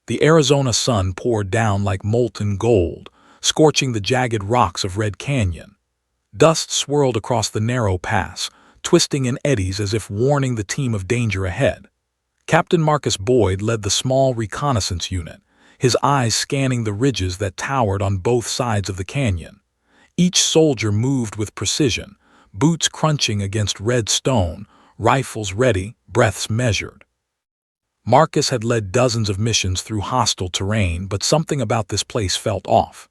The Arizona sun poured down like molten gold, scorching the jagged rocks of Red Canyon. Dust swirled across the narrow pass, twisting in eddies as if warning the team of danger ahead. Captain Marcus Boyd led the small reconnaissance unit, his eyes scanning the ridges that towered on both sides of the canyon. Each soldier moved with precision, boots crunching against red stone, rifles ready, breaths measured. Marcus had led dozens of missions through hostile terrain, but something about this place felt off.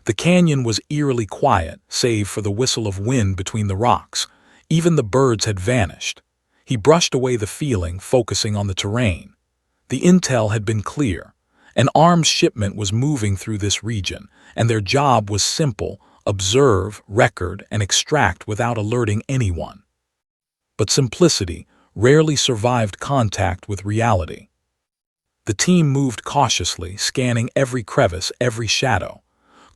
The canyon was eerily quiet, save for the whistle of wind between the rocks. Even the birds had vanished. He brushed away the feeling, focusing on the terrain. The intel had been clear. An arms shipment was moving through this region, and their job was simple: observe, record, and extract without alerting anyone. But simplicity rarely survived contact with reality. The team moved cautiously, scanning every crevice, every shadow.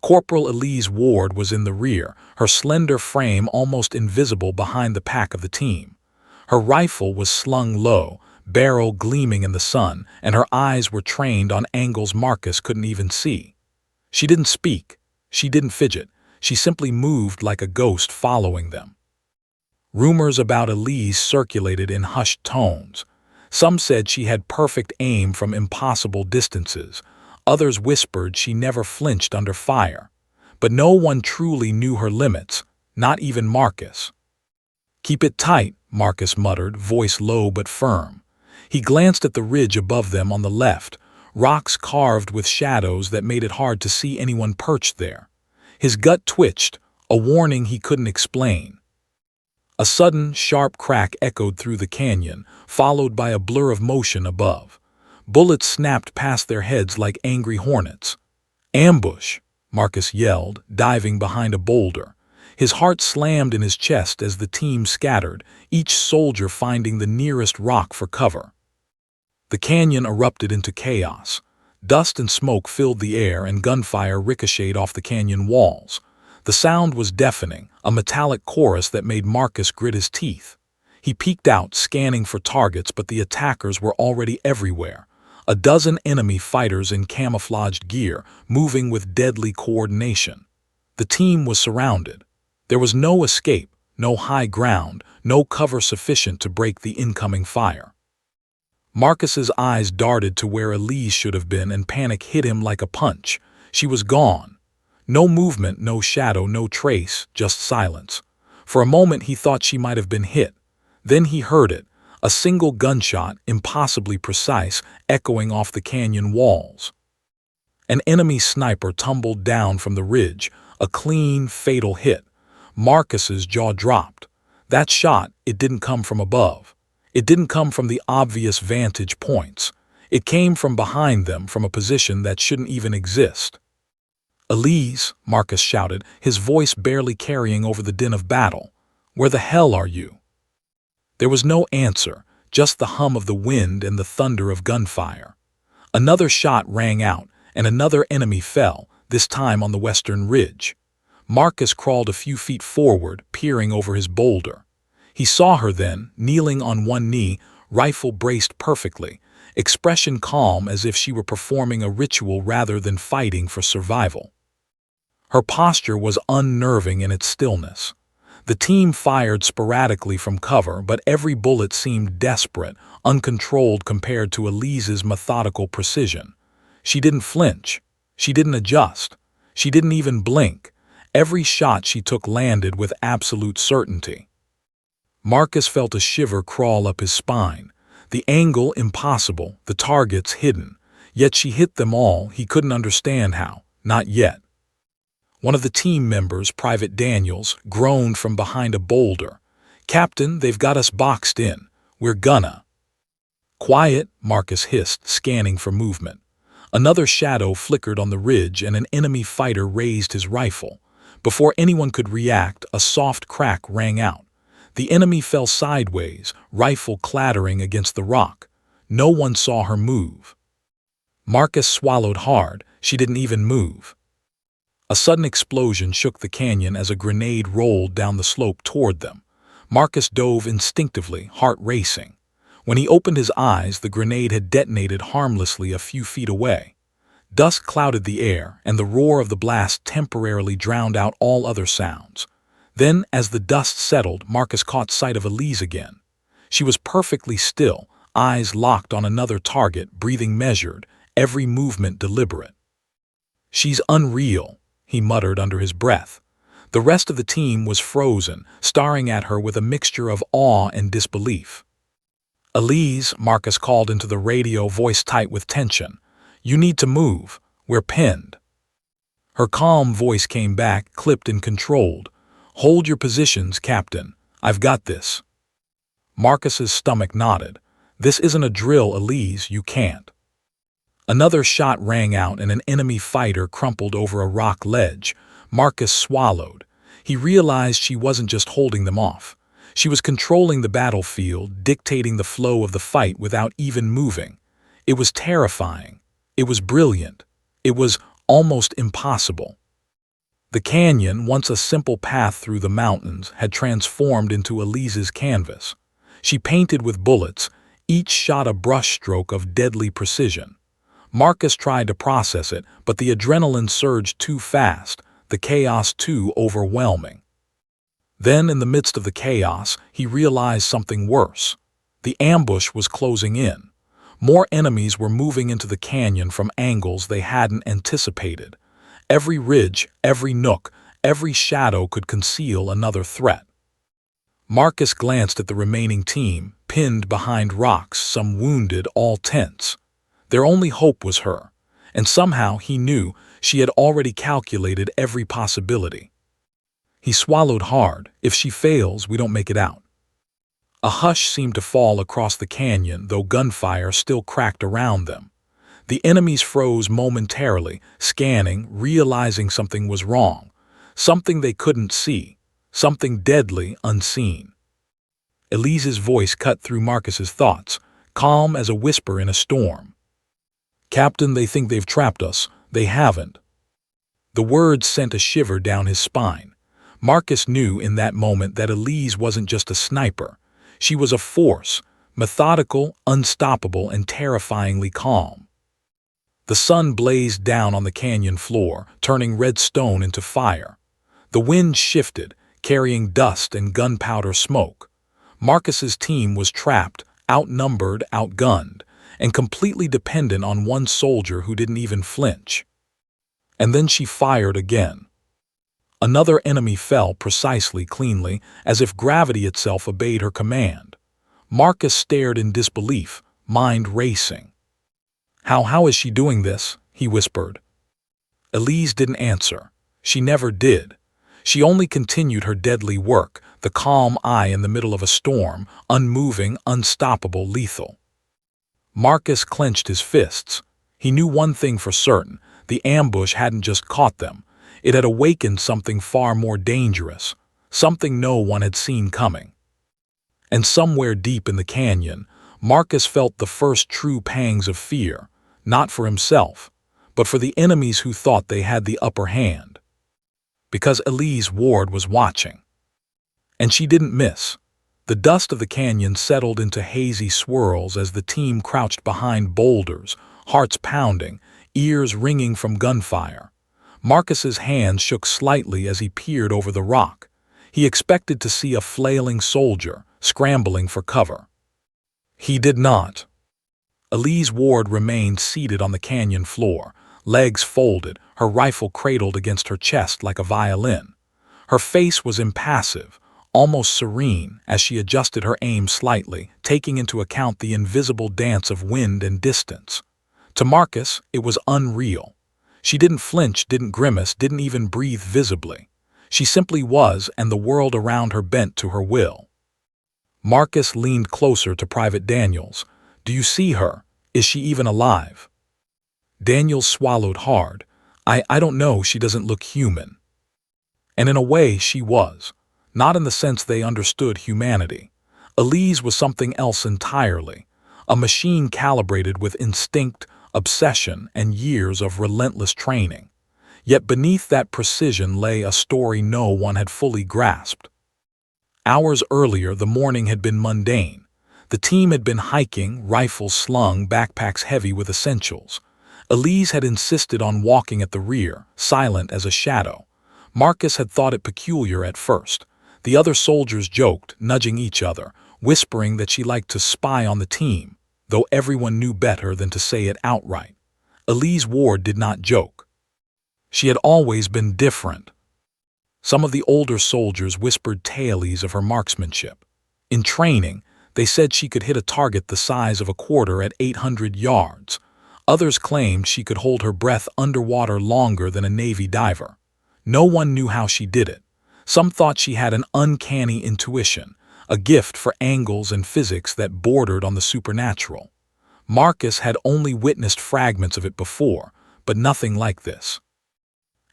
Corporal Elise Ward was in the rear, her slender frame almost invisible behind the pack of the team. Her rifle was slung low, barrel gleaming in the sun, and her eyes were trained on angles Marcus couldn't even see. She didn't speak. She didn't fidget. She simply moved like a ghost following them. Rumors about Elise circulated in hushed tones. Some said she had perfect aim from impossible distances. Others whispered she never flinched under fire. But no one truly knew her limits, not even Marcus. "Keep it tight," Marcus muttered, voice low but firm. He glanced at the ridge above them on the left, rocks carved with shadows that made it hard to see anyone perched there. His gut twitched, a warning he couldn't explain. A sudden, sharp crack echoed through the canyon, followed by a blur of motion above. Bullets snapped past their heads like angry hornets. "Ambush!" Marcus yelled, diving behind a boulder. His heart slammed in his chest as the team scattered, each soldier finding the nearest rock for cover. The canyon erupted into chaos. Dust and smoke filled the air, and gunfire ricocheted off the canyon walls. The sound was deafening, a metallic chorus that made Marcus grit his teeth. He peeked out, scanning for targets, but the attackers were already everywhere. A dozen enemy fighters in camouflaged gear, moving with deadly coordination. The team was surrounded. There was no escape, no high ground, no cover sufficient to break the incoming fire. Marcus's eyes darted to where Elise should have been, and panic hit him like a punch. She was gone. No movement, no shadow, no trace, just silence. For a moment he thought she might have been hit. Then he heard it, a single gunshot, impossibly precise, echoing off the canyon walls. An enemy sniper tumbled down from the ridge, a clean, fatal hit. Marcus's jaw dropped. That shot, it didn't come from above. It didn't come from the obvious vantage points. It came from behind them, from a position that shouldn't even exist. "Elise," Marcus shouted, his voice barely carrying over the din of battle. "Where the hell are you?" There was no answer, just the hum of the wind and the thunder of gunfire. Another shot rang out, and another enemy fell, this time on the western ridge. Marcus crawled a few feet forward, peering over his boulder. He saw her then, kneeling on one knee, rifle braced perfectly, expression calm as if she were performing a ritual rather than fighting for survival. Her posture was unnerving in its stillness. The team fired sporadically from cover, but every bullet seemed desperate, uncontrolled compared to Elise's methodical precision. She didn't flinch. She didn't adjust. She didn't even blink. Every shot she took landed with absolute certainty. Marcus felt a shiver crawl up his spine. The angle impossible, the targets hidden. Yet she hit them all. He couldn't understand how. Not yet. One of the team members, Private Daniels, groaned from behind a boulder. "Captain, they've got us boxed in. We're gonna." "Quiet," Marcus hissed, scanning for movement. Another shadow flickered on the ridge, and an enemy fighter raised his rifle. Before anyone could react, a soft crack rang out. The enemy fell sideways, rifle clattering against the rock. No one saw her move. Marcus swallowed hard. She didn't even move. A sudden explosion shook the canyon as a grenade rolled down the slope toward them. Marcus dove instinctively, heart racing. When he opened his eyes, the grenade had detonated harmlessly a few feet away. Dust clouded the air, and the roar of the blast temporarily drowned out all other sounds. Then, as the dust settled, Marcus caught sight of Elise again. She was perfectly still, eyes locked on another target, breathing measured, every movement deliberate. "She's unreal," he muttered under his breath. The rest of the team was frozen, staring at her with a mixture of awe and disbelief. "Elise," Marcus called into the radio, voice tight with tension. "You need to move. We're pinned." Her calm voice came back, clipped and controlled. "Hold your positions, Captain. I've got this." Marcus's stomach knotted. "This isn't a drill, Elise. You can't." Another shot rang out and an enemy fighter crumpled over a rock ledge. Marcus swallowed. He realized she wasn't just holding them off. She was controlling the battlefield, dictating the flow of the fight without even moving. It was terrifying. It was brilliant. It was almost impossible. The canyon, once a simple path through the mountains, had transformed into Elise's canvas. She painted with bullets, each shot a brushstroke of deadly precision. Marcus tried to process it, but the adrenaline surged too fast, the chaos too overwhelming. Then, in the midst of the chaos, he realized something worse. The ambush was closing in. More enemies were moving into the canyon from angles they hadn't anticipated. Every ridge, every nook, every shadow could conceal another threat. Marcus glanced at the remaining team, pinned behind rocks, some wounded, all tense. Their only hope was her, and somehow he knew she had already calculated every possibility. He swallowed hard. "If she fails, we don't make it out." A hush seemed to fall across the canyon, though gunfire still cracked around them. The enemies froze momentarily, scanning, realizing something was wrong. Something they couldn't see. Something deadly unseen. Elise's voice cut through Marcus's thoughts, calm as a whisper in a storm. "Captain, they think they've trapped us. They haven't." The words sent a shiver down his spine. Marcus knew in that moment that Elise wasn't just a sniper. She was a force, methodical, unstoppable, and terrifyingly calm. The sun blazed down on the canyon floor, turning red stone into fire. The wind shifted, carrying dust and gunpowder smoke. Marcus's team was trapped, outnumbered, outgunned, and completely dependent on one soldier who didn't even flinch. And then she fired again. Another enemy fell precisely, cleanly, as if gravity itself obeyed her command. Marcus stared in disbelief, mind racing. How is she doing this?" he whispered. Elise didn't answer. She never did. She only continued her deadly work, the calm eye in the middle of a storm, unmoving, unstoppable, lethal. Marcus clenched his fists. He knew one thing for certain: the ambush hadn't just caught them. It had awakened something far more dangerous, something no one had seen coming. And somewhere deep in the canyon, Marcus felt the first true pangs of fear, not for himself, but for the enemies who thought they had the upper hand. Because Elise Ward was watching. And she didn't miss. The dust of the canyon settled into hazy swirls as the team crouched behind boulders, hearts pounding, ears ringing from gunfire. Marcus's hands shook slightly as he peered over the rock. He expected to see a flailing soldier, scrambling for cover. He did not. Elise Ward remained seated on the canyon floor, legs folded, her rifle cradled against her chest like a violin. Her face was impassive, almost serene, as she adjusted her aim slightly, taking into account the invisible dance of wind and distance. To Marcus, it was unreal. She didn't flinch, didn't grimace, didn't even breathe visibly. She simply was, and the world around her bent to her will. Marcus leaned closer to Private Daniels. "Do you see her? Is she even alive?" Daniels swallowed hard. I don't know, she doesn't look human." And in a way, she was. Not in the sense they understood humanity. Elise was something else entirely. A machine calibrated with instinct, obsession, and years of relentless training. Yet beneath that precision lay a story no one had fully grasped. Hours earlier, the morning had been mundane. The team had been hiking, rifles slung, backpacks heavy with essentials. Elise had insisted on walking at the rear, silent as a shadow. Marcus had thought it peculiar at first. The other soldiers joked, nudging each other, whispering that she liked to spy on the team, though everyone knew better than to say it outright. Elise Ward did not joke. She had always been different. Some of the older soldiers whispered tales of her marksmanship. In training, they said she could hit a target the size of a quarter at 800 yards. Others claimed she could hold her breath underwater longer than a Navy diver. No one knew how she did it. Some thought she had an uncanny intuition, a gift for angles and physics that bordered on the supernatural. Marcus had only witnessed fragments of it before, but nothing like this.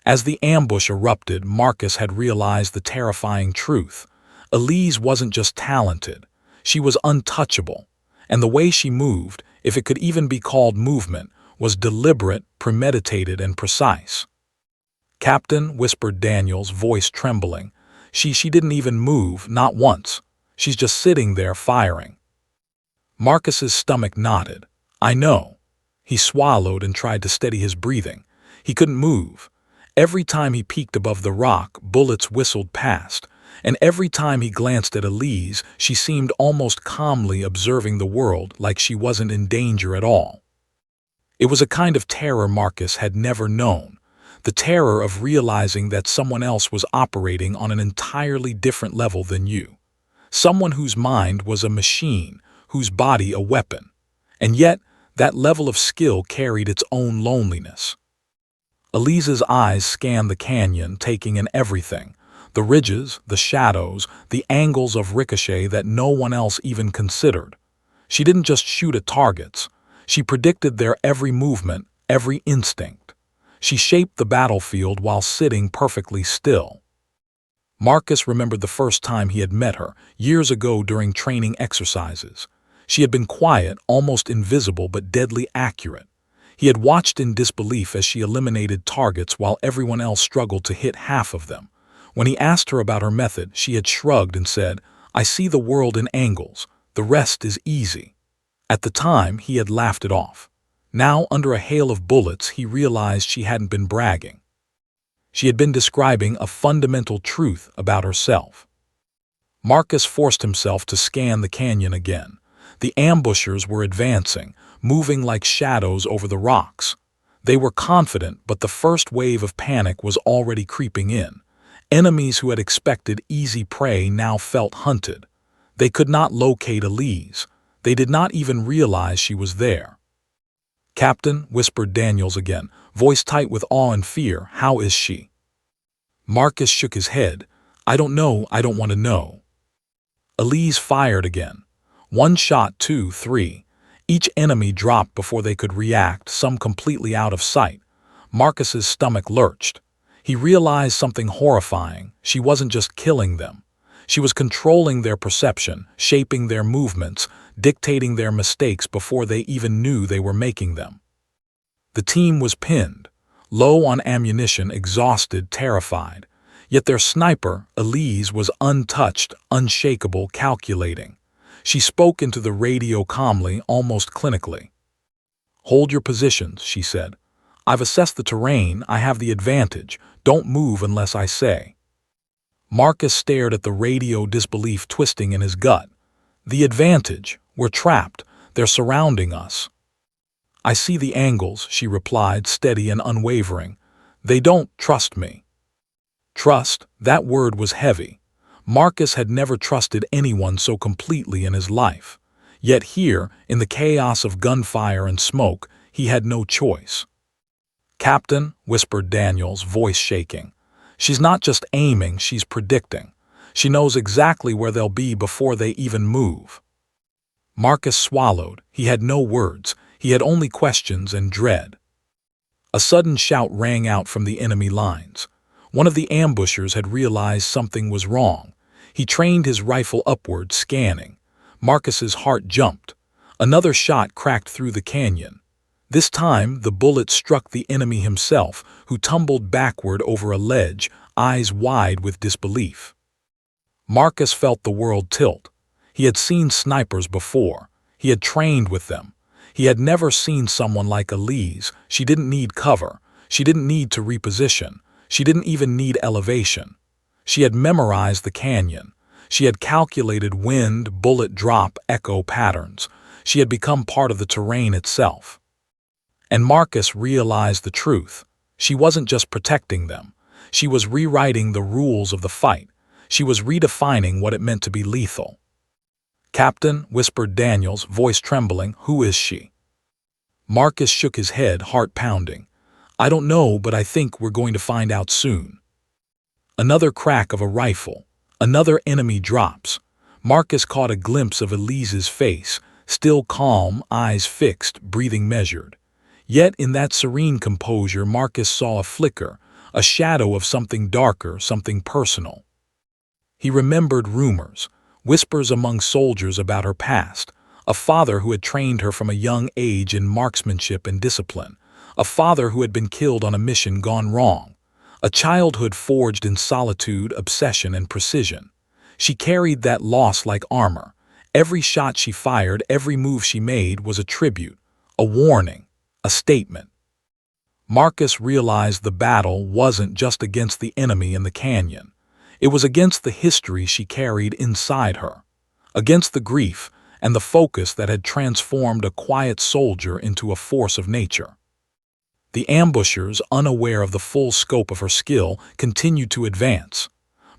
As the ambush erupted, Marcus had realized the terrifying truth. Elise wasn't just talented, she was untouchable, and the way she moved, if it could even be called movement, was deliberate, premeditated, and precise. "Captain," whispered Daniel's voice trembling, she didn't even move, not once. She's just sitting there firing." Marcus's stomach knotted. "I know." He swallowed and tried to steady his breathing. He couldn't move. Every time he peeked above the rock, bullets whistled past, and every time he glanced at Elise, she seemed almost calmly observing the world like she wasn't in danger at all. It was a kind of terror Marcus had never known, the terror of realizing that someone else was operating on an entirely different level than you. Someone whose mind was a machine, whose body a weapon. And yet, that level of skill carried its own loneliness. Elise's eyes scanned the canyon, taking in everything. The ridges, the shadows, the angles of ricochet that no one else even considered. She didn't just shoot at targets. She predicted their every movement, every instinct. She shaped the battlefield while sitting perfectly still. Marcus remembered the first time he had met her, years ago during training exercises. She had been quiet, almost invisible, but deadly accurate. He had watched in disbelief as she eliminated targets while everyone else struggled to hit half of them. When he asked her about her method, she had shrugged and said, "I see the world in angles. The rest is easy." At the time, he had laughed it off. Now, under a hail of bullets, he realized she hadn't been bragging. She had been describing a fundamental truth about herself. Marcus forced himself to scan the canyon again. The ambushers were advancing, moving like shadows over the rocks. They were confident, but the first wave of panic was already creeping in. Enemies who had expected easy prey now felt hunted. They could not locate Elise. They did not even realize she was there. "Captain," whispered Daniels again, voice tight with awe and fear, "how is she?" Marcus shook his head. "I don't know, I don't want to know." Elise fired again. One shot, two, three. Each enemy dropped before they could react, some completely out of sight. Marcus's stomach lurched. He realized something horrifying. She wasn't just killing them. She was controlling their perception, shaping their movements, dictating their mistakes before they even knew they were making them. The team was pinned, low on ammunition, exhausted, terrified. Yet their sniper, Elise, was untouched, unshakable, calculating. She spoke into the radio calmly, almost clinically. "Hold your positions," she said. "I've assessed the terrain, I have the advantage. Don't move unless I say." Marcus stared at the radio, disbelief twisting in his gut. "The advantage? We're trapped. They're surrounding us." "I see the angles," she replied, steady and unwavering. "They don't trust me." Trust, that word was heavy. Marcus had never trusted anyone so completely in his life. Yet here, in the chaos of gunfire and smoke, he had no choice. "Captain," whispered Daniels, voice shaking. "She's not just aiming, she's predicting. She knows exactly where they'll be before they even move." Marcus swallowed. He had no words. He had only questions and dread. A sudden shout rang out from the enemy lines. One of the ambushers had realized something was wrong. He trained his rifle upward, scanning. Marcus's heart jumped. Another shot cracked through the canyon. This time, the bullet struck the enemy himself, who tumbled backward over a ledge, eyes wide with disbelief. Marcus felt the world tilt. He had seen snipers before. He had trained with them. He had never seen someone like Elise. She didn't need cover. She didn't need to reposition. She didn't even need elevation. She had memorized the canyon. She had calculated wind, bullet drop, echo patterns. She had become part of the terrain itself. And Marcus realized the truth. She wasn't just protecting them. She was rewriting the rules of the fight. She was redefining what it meant to be lethal. "Captain," whispered Daniels, voice trembling, "who is she?" Marcus shook his head, heart pounding. "I don't know, but I think we're going to find out soon." Another crack of a rifle. Another enemy drops. Marcus caught a glimpse of Elise's face, still calm, eyes fixed, breathing measured. Yet in that serene composure, Marcus saw a flicker, a shadow of something darker, something personal. He remembered rumors, whispers among soldiers about her past, a father who had trained her from a young age in marksmanship and discipline, a father who had been killed on a mission gone wrong, a childhood forged in solitude, obsession, and precision. She carried that loss like armor. Every shot she fired, every move she made was a tribute, a warning, a statement. Marcus realized the battle wasn't just against the enemy in the canyon. It was against the history she carried inside her, against the grief and the focus that had transformed a quiet soldier into a force of nature. The ambushers, unaware of the full scope of her skill, continued to advance.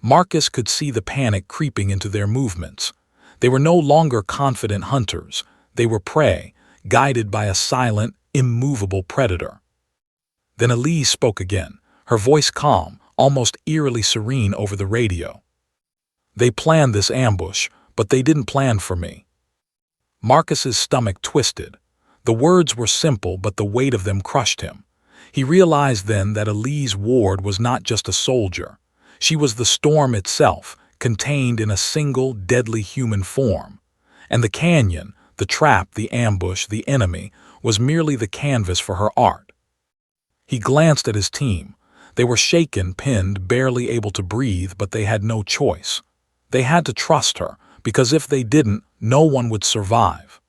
Marcus could see the panic creeping into their movements. They were no longer confident hunters. They were prey, guided by a silent, immovable predator. Then Elise spoke again, her voice calm, almost eerily serene over the radio. "They planned this ambush, but they didn't plan for me." Marcus's stomach twisted. The words were simple, but the weight of them crushed him. He realized then that Elise Ward was not just a soldier. She was the storm itself, contained in a single, deadly human form. And the canyon, the trap, the ambush, the enemy, was merely the canvas for her art. He glanced at his team. They were shaken, pinned, barely able to breathe, but they had no choice. They had to trust her, because if they didn't, no one would survive.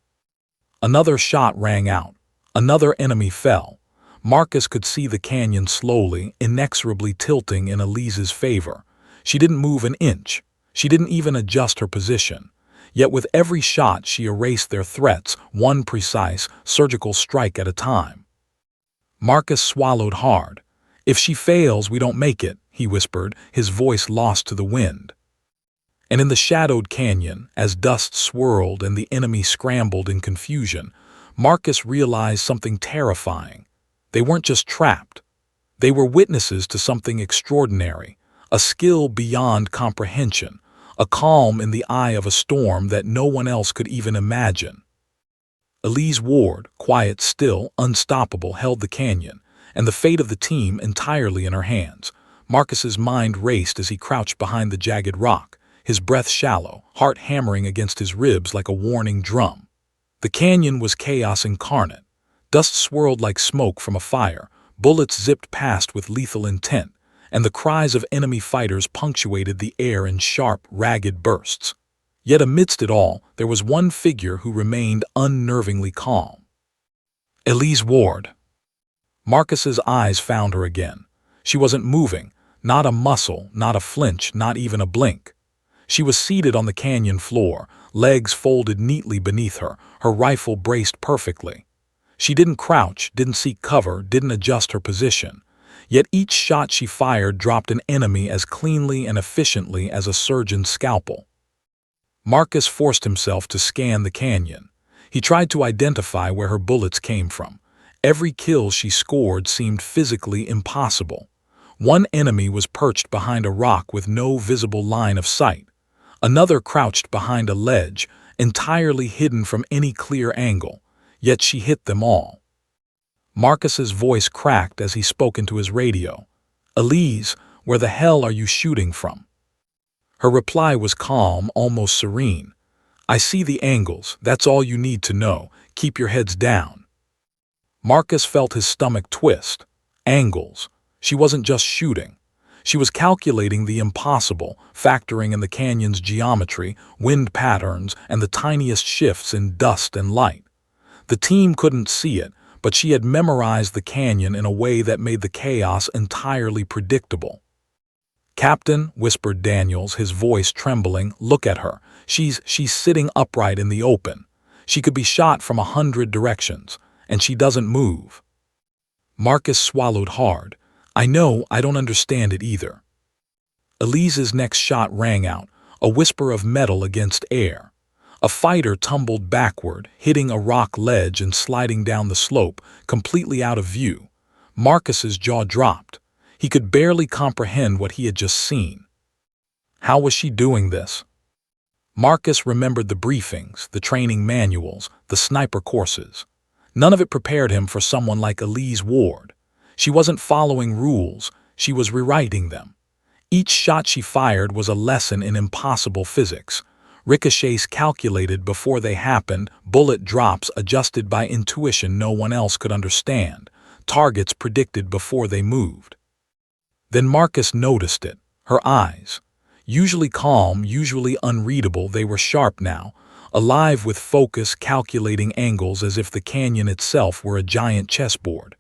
Another shot rang out. Another enemy fell. Marcus could see the canyon slowly, inexorably tilting in Elise's favor. She didn't move an inch. She didn't even adjust her position. Yet with every shot she erased their threats, one precise, surgical strike at a time. Marcus swallowed hard. "If she fails, we don't make it," he whispered, his voice lost to the wind. And in the shadowed canyon, as dust swirled and the enemy scrambled in confusion, Marcus realized something terrifying. They weren't just trapped. They were witnesses to something extraordinary, a skill beyond comprehension, a calm in the eye of a storm that no one else could even imagine. Elise Ward, quiet, still, unstoppable, held the canyon, and the fate of the team entirely in her hands. Marcus's mind raced as he crouched behind the jagged rock, his breath shallow, heart hammering against his ribs like a warning drum. The canyon was chaos incarnate. Dust swirled like smoke from a fire, bullets zipped past with lethal intent, and the cries of enemy fighters punctuated the air in sharp, ragged bursts. Yet amidst it all, there was one figure who remained unnervingly calm. Elise Ward. Marcus's eyes found her again. She wasn't moving, not a muscle, not a flinch, not even a blink. She was seated on the canyon floor, legs folded neatly beneath her, her rifle braced perfectly. She didn't crouch, didn't seek cover, didn't adjust her position. Yet each shot she fired dropped an enemy as cleanly and efficiently as a surgeon's scalpel. Marcus forced himself to scan the canyon. He tried to identify where her bullets came from. Every kill she scored seemed physically impossible. One enemy was perched behind a rock with no visible line of sight. Another crouched behind a ledge, entirely hidden from any clear angle. Yet she hit them all. Marcus's voice cracked as he spoke into his radio. "Elise, where the hell are you shooting from?" Her reply was calm, almost serene. "I see the angles. That's all you need to know. Keep your heads down." Marcus felt his stomach twist. Angles. She wasn't just shooting. She was calculating the impossible, factoring in the canyon's geometry, wind patterns, and the tiniest shifts in dust and light. The team couldn't see it, but she had memorized the canyon in a way that made the chaos entirely predictable. "Captain," whispered Daniels, his voice trembling, "look at her. She's sitting upright in the open. She could be shot from 100 directions, and she doesn't move." Marcus swallowed hard. "I know, I don't understand it either." Elise's next shot rang out, a whisper of metal against air. A fighter tumbled backward, hitting a rock ledge and sliding down the slope, completely out of view. Marcus's jaw dropped. He could barely comprehend what he had just seen. How was she doing this? Marcus remembered the briefings, the training manuals, the sniper courses. None of it prepared him for someone like Elise Ward. She wasn't following rules, she was rewriting them. Each shot she fired was a lesson in impossible physics. Ricochets calculated before they happened, bullet drops adjusted by intuition no one else could understand, targets predicted before they moved. Then Marcus noticed it, her eyes. Usually calm, usually unreadable, they were sharp now, alive with focus, calculating angles as if the canyon itself were a giant chessboard.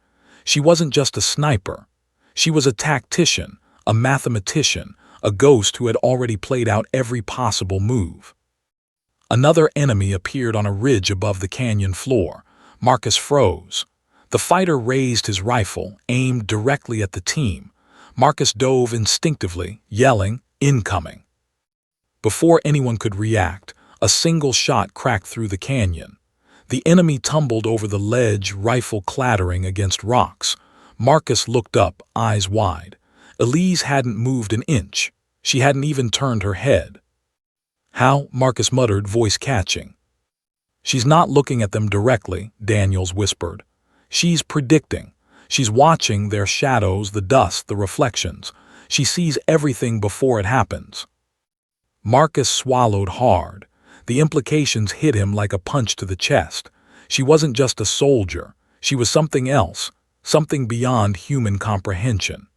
She wasn't just a sniper. She was a tactician, a mathematician, a ghost who had already played out every possible move. Another enemy appeared on a ridge above the canyon floor. Marcus froze. The fighter raised his rifle, aimed directly at the team. Marcus dove instinctively, yelling, "Incoming!" Before anyone could react, a single shot cracked through the canyon. The enemy tumbled over the ledge, rifle clattering against rocks. Marcus looked up, eyes wide. Elise hadn't moved an inch. She hadn't even turned her head. "How?" Marcus muttered, voice catching. "She's not looking at them directly," Daniels whispered. "She's predicting. She's watching their shadows, the dust, the reflections. She sees everything before it happens." Marcus swallowed hard. The implications hit him like a punch to the chest. She wasn't just a soldier. She was something else, something beyond human comprehension.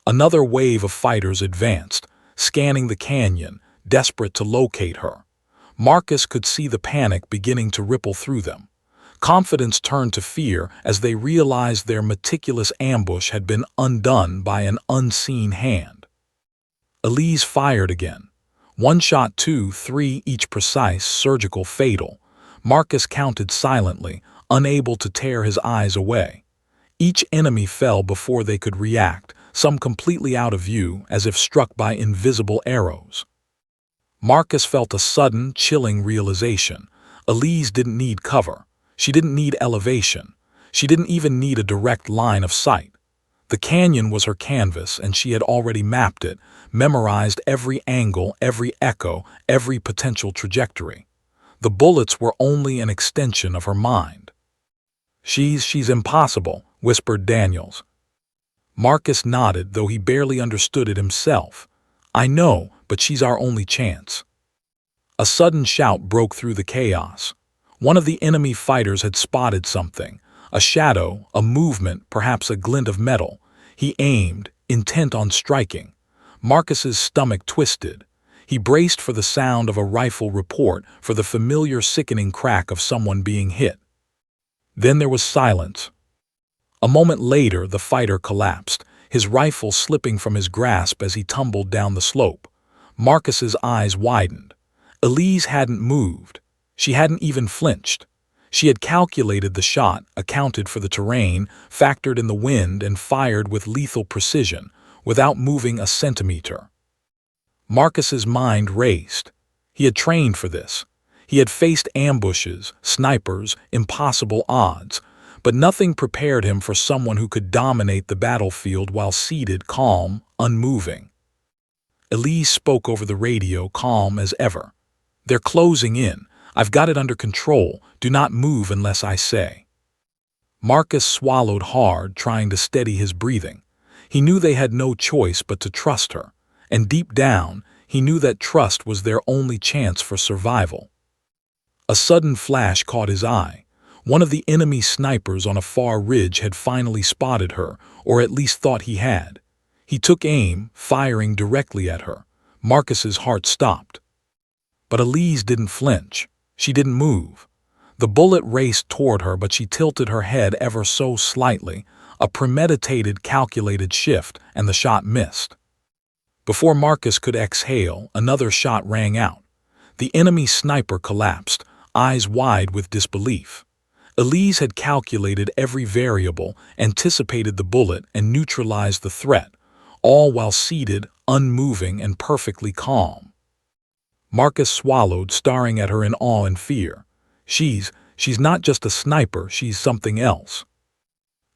Another wave of fighters advanced, scanning the canyon, desperate to locate her. Marcus could see the panic beginning to ripple through them. Confidence turned to fear as they realized their meticulous ambush had been undone by an unseen hand. Elise fired again. One shot, two, three, each precise, surgical, fatal. Marcus counted silently, unable to tear his eyes away. Each enemy fell before they could react, some completely out of view, as if struck by invisible arrows. Marcus felt a sudden, chilling realization. Elise didn't need cover. She didn't need elevation. She didn't even need a direct line of sight. The canyon was her canvas, and she had already mapped it, memorized every angle, every echo, every potential trajectory. The bullets were only an extension of her mind. She's impossible," whispered Daniels. Marcus nodded, though he barely understood it himself. "I know, but she's our only chance." A sudden shout broke through the chaos. One of the enemy fighters had spotted something, a shadow, a movement, perhaps a glint of metal. He aimed, intent on striking. Marcus's stomach twisted. He braced for the sound of a rifle report, for the familiar sickening crack of someone being hit. Then there was silence. A moment later, the fighter collapsed, his rifle slipping from his grasp as he tumbled down the slope. Marcus's eyes widened. Elise hadn't moved. She hadn't even flinched. She had calculated the shot, accounted for the terrain, factored in the wind, and fired with lethal precision, without moving a centimeter. Marcus's mind raced. He had trained for this. He had faced ambushes, snipers, impossible odds, but nothing prepared him for someone who could dominate the battlefield while seated, calm, unmoving. Elise spoke over the radio, calm as ever. "They're closing in. I've got it under control. Do not move unless I say." Marcus swallowed hard, trying to steady his breathing. He knew they had no choice but to trust her, and deep down, he knew that trust was their only chance for survival. A sudden flash caught his eye. One of the enemy snipers on a far ridge had finally spotted her, or at least thought he had. He took aim, firing directly at her. Marcus's heart stopped. But Elise didn't flinch. She didn't move. The bullet raced toward her, but she tilted her head ever so slightly, a premeditated, calculated shift, and the shot missed. Before Marcus could exhale, another shot rang out. The enemy sniper collapsed, eyes wide with disbelief. Elise had calculated every variable, anticipated the bullet, and neutralized the threat, all while seated, unmoving, and perfectly calm. Marcus swallowed, staring at her in awe and fear. She's not just a sniper, she's something else.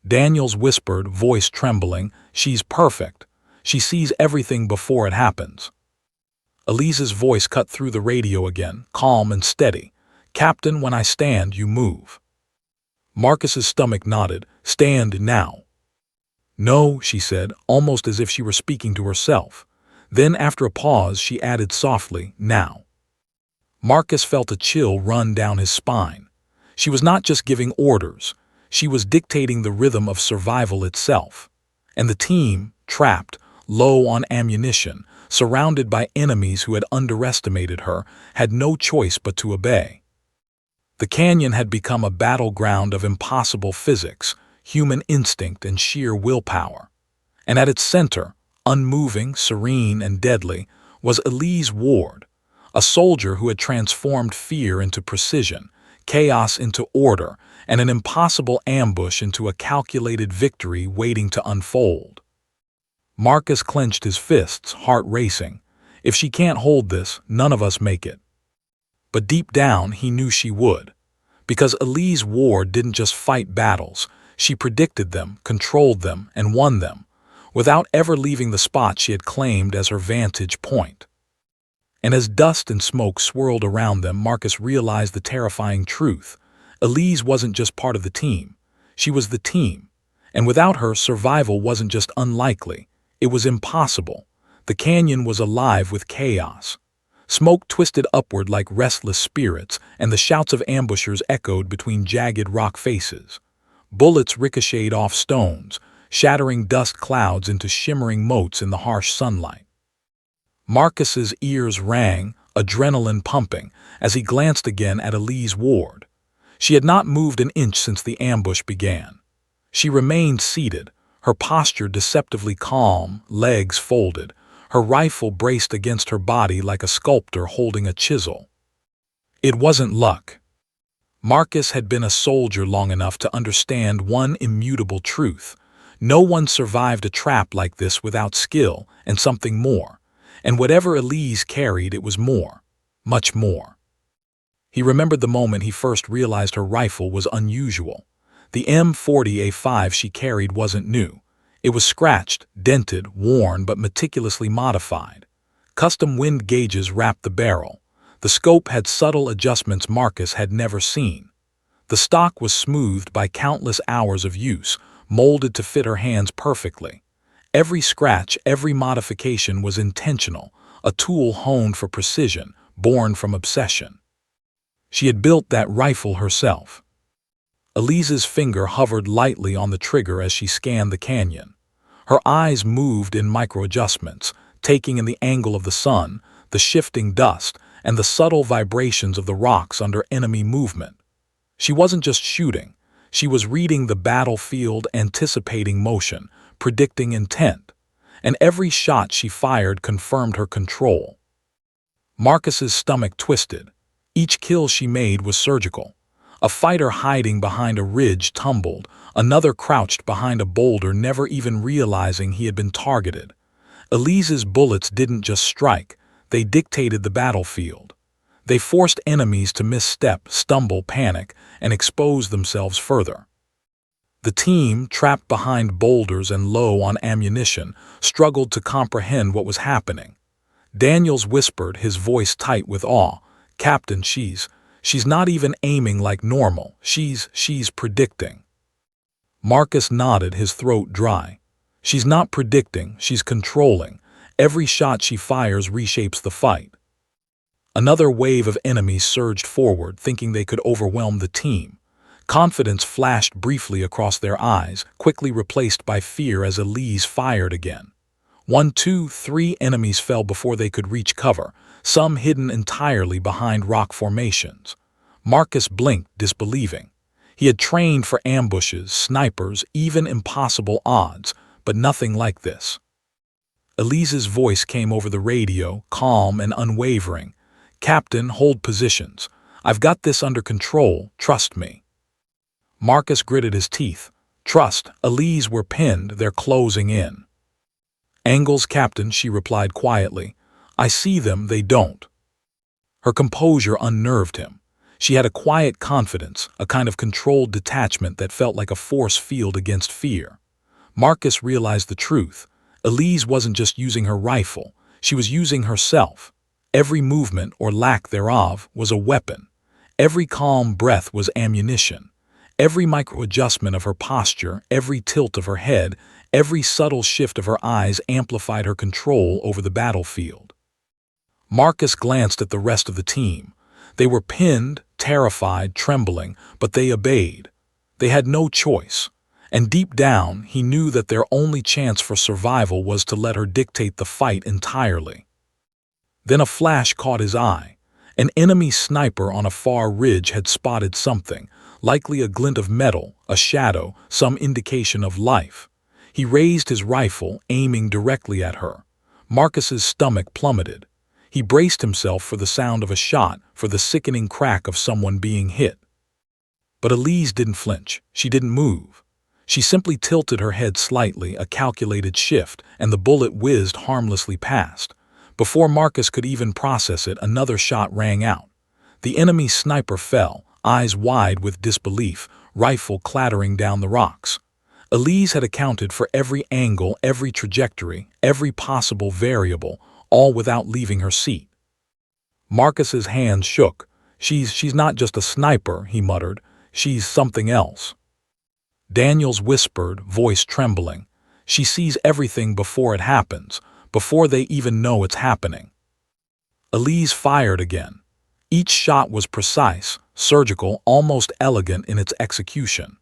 Daniels whispered, voice trembling, "She's perfect. She sees everything before it happens." Elise's voice cut through the radio again, calm and steady. "Captain, when I stand, you move." Marcus's stomach nodded. "Stand now." "No," she said, almost as if she were speaking to herself. Then, after a pause, she added softly, "Now." Marcus felt a chill run down his spine. She was not just giving orders. She was dictating the rhythm of survival itself. And the team, trapped, low on ammunition, surrounded by enemies who had underestimated her, had no choice but to obey. The canyon had become a battleground of impossible physics, human instinct, and sheer willpower. And at its center, unmoving, serene, and deadly, was Elise Ward, a soldier who had transformed fear into precision, chaos into order, and an impossible ambush into a calculated victory waiting to unfold. Marcus clenched his fists, heart racing. If she can't hold this, none of us make it. But deep down, he knew she would. Because Elise Ward didn't just fight battles, she predicted them, controlled them, and won them, without ever leaving the spot she had claimed as her vantage point. And as dust and smoke swirled around them, Marcus realized the terrifying truth. Elise wasn't just part of the team. She was the team. And without her, survival wasn't just unlikely. It was impossible. The canyon was alive with chaos. Smoke twisted upward like restless spirits, and the shouts of ambushers echoed between jagged rock faces. Bullets ricocheted off stones, shattering dust clouds into shimmering motes in the harsh sunlight. Marcus's ears rang, adrenaline pumping, as he glanced again at Elise Ward. She had not moved an inch since the ambush began. She remained seated, her posture deceptively calm, legs folded, her rifle braced against her body like a sculptor holding a chisel. It wasn't luck. Marcus had been a soldier long enough to understand one immutable truth. No one survived a trap like this without skill and something more. And whatever Elise carried, it was more, much more. He remembered the moment he first realized her rifle was unusual. The M40A5 she carried wasn't new. It was scratched, dented, worn, but meticulously modified. Custom wind gauges wrapped the barrel. The scope had subtle adjustments Marcus had never seen. The stock was smoothed by countless hours of use, molded to fit her hands perfectly. Every scratch, every modification was intentional, a tool honed for precision, born from obsession. She had built that rifle herself. Elise's finger hovered lightly on the trigger as she scanned the canyon. Her eyes moved in micro-adjustments, taking in the angle of the sun, the shifting dust, and the subtle vibrations of the rocks under enemy movement. She wasn't just shooting. She was reading the battlefield, anticipating motion, predicting intent, and every shot she fired confirmed her control. Marcus's stomach twisted. Each kill she made was surgical. A fighter hiding behind a ridge tumbled, another crouched behind a boulder, never even realizing he had been targeted. Elise's bullets didn't just strike, they dictated the battlefield. They forced enemies to misstep, stumble, panic, and expose themselves further. The team, trapped behind boulders and low on ammunition, struggled to comprehend what was happening. Daniels whispered, his voice tight with awe, "Captain, she's not even aiming like normal. She's predicting." Marcus nodded, his throat dry. "She's not predicting, she's controlling. Every shot she fires reshapes the fight." Another wave of enemies surged forward, thinking they could overwhelm the team. Confidence flashed briefly across their eyes, quickly replaced by fear as Elise fired again. One, two, three enemies fell before they could reach cover, some hidden entirely behind rock formations. Marcus blinked, disbelieving. He had trained for ambushes, snipers, even impossible odds, but nothing like this. Elise's voice came over the radio, calm and unwavering. "Captain, hold positions. I've got this under control, trust me." Marcus gritted his teeth. "Trust, Elise, we're pinned, they're closing in." "Angles, Captain," she replied quietly. "I see them, they don't." Her composure unnerved him. She had a quiet confidence, a kind of controlled detachment that felt like a force field against fear. Marcus realized the truth. Elise wasn't just using her rifle, she was using herself. Every movement, or lack thereof, was a weapon. Every calm breath was ammunition. Every micro-adjustment of her posture, every tilt of her head, every subtle shift of her eyes amplified her control over the battlefield. Marcus glanced at the rest of the team. They were pinned, terrified, trembling, but they obeyed. They had no choice. And deep down, he knew that their only chance for survival was to let her dictate the fight entirely. Then a flash caught his eye. An enemy sniper on a far ridge had spotted something, likely a glint of metal, a shadow, some indication of life. He raised his rifle, aiming directly at her. Marcus's stomach plummeted. He braced himself for the sound of a shot, for the sickening crack of someone being hit. But Elise didn't flinch. She didn't move. She simply tilted her head slightly, a calculated shift, and the bullet whizzed harmlessly past. Before Marcus could even process it, another shot rang out. The enemy sniper fell, eyes wide with disbelief, rifle clattering down the rocks. Elise had accounted for every angle, every trajectory, every possible variable, all without leaving her seat. Marcus's hands shook. She's not just a sniper," he muttered. "She's something else." Daniels whispered, voice trembling. "She sees everything before it happens, before they even know it's happening." Elise fired again. Each shot was precise, surgical, almost elegant in its execution.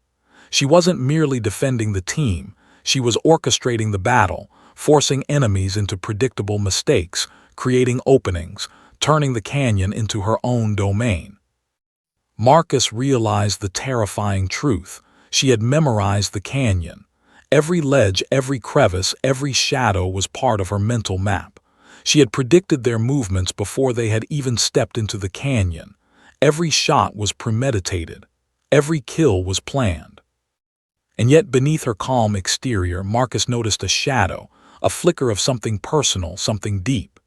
She wasn't merely defending the team, she was orchestrating the battle, forcing enemies into predictable mistakes, creating openings, turning the canyon into her own domain. Marcus realized the terrifying truth. She had memorized the canyon. Every ledge, every crevice, every shadow was part of her mental map. She had predicted their movements before they had even stepped into the canyon. Every shot was premeditated. Every kill was planned. And yet beneath her calm exterior, Marcus noticed a shadow, a flicker of something personal, something deep.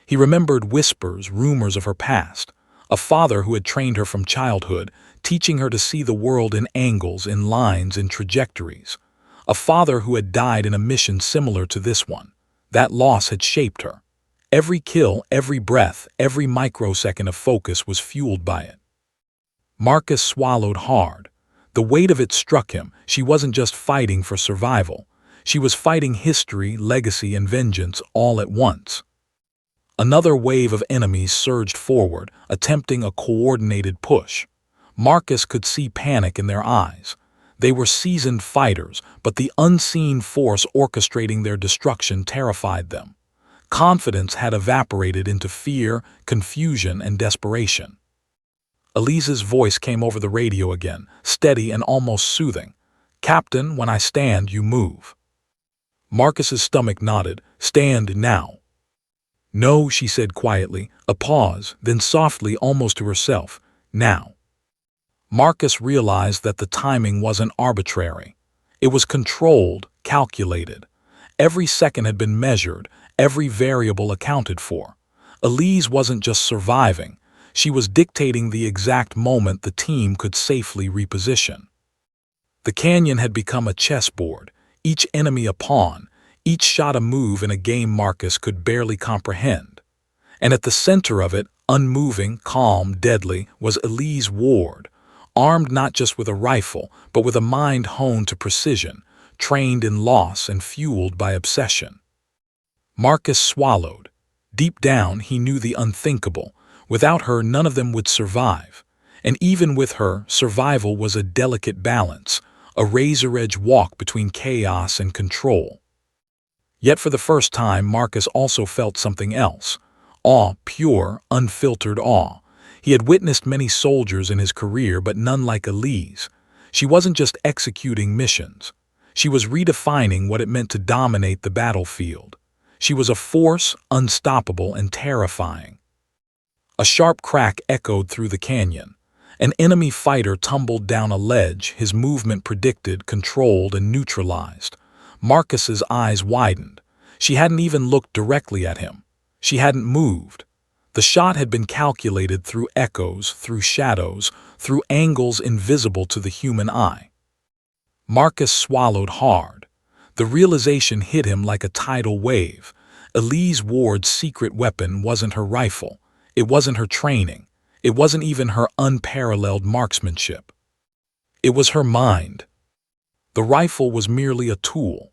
He remembered whispers, rumors of her past. A father who had trained her from childhood, teaching her to see the world in angles, in lines, in trajectories. A father who had died in a mission similar to this one. That loss had shaped her. Every kill, every breath, every microsecond of focus was fueled by it. Marcus swallowed hard. The weight of it struck him. She wasn't just fighting for survival. She was fighting history, legacy, and vengeance all at once. Another wave of enemies surged forward, attempting a coordinated push. Marcus could see panic in their eyes. They were seasoned fighters, but the unseen force orchestrating their destruction terrified them. Confidence had evaporated into fear, confusion, and desperation. Elise's voice came over the radio again, steady and almost soothing. "Captain, when I stand, you move." Marcus's stomach nodded. "Stand now." "No," she said quietly, a pause, then softly, almost to herself, "Now." Marcus realized that the timing wasn't arbitrary. It was controlled, calculated. Every second had been measured, every variable accounted for. Elise wasn't just surviving, she was dictating the exact moment the team could safely reposition. The canyon had become a chessboard, each enemy a pawn, each shot a move in a game Marcus could barely comprehend. And at the center of it, unmoving, calm, deadly, was Elise Ward, armed not just with a rifle, but with a mind honed to precision, trained in loss and fueled by obsession. Marcus swallowed. Deep down, he knew the unthinkable. Without her, none of them would survive. And even with her, survival was a delicate balance, a razor-edge walk between chaos and control. Yet for the first time, Marcus also felt something else. Awe, pure, unfiltered awe. He had witnessed many soldiers in his career, but none like Elise. She wasn't just executing missions. She was redefining what it meant to dominate the battlefield. She was a force, unstoppable and terrifying. A sharp crack echoed through the canyon. An enemy fighter tumbled down a ledge, his movement predicted, controlled, and neutralized. Marcus's eyes widened. She hadn't even looked directly at him. She hadn't moved. The shot had been calculated through echoes, through shadows, through angles invisible to the human eye. Marcus swallowed hard. The realization hit him like a tidal wave. Elise Ward's secret weapon wasn't her rifle. It wasn't her training. It wasn't even her unparalleled marksmanship. It was her mind. The rifle was merely a tool.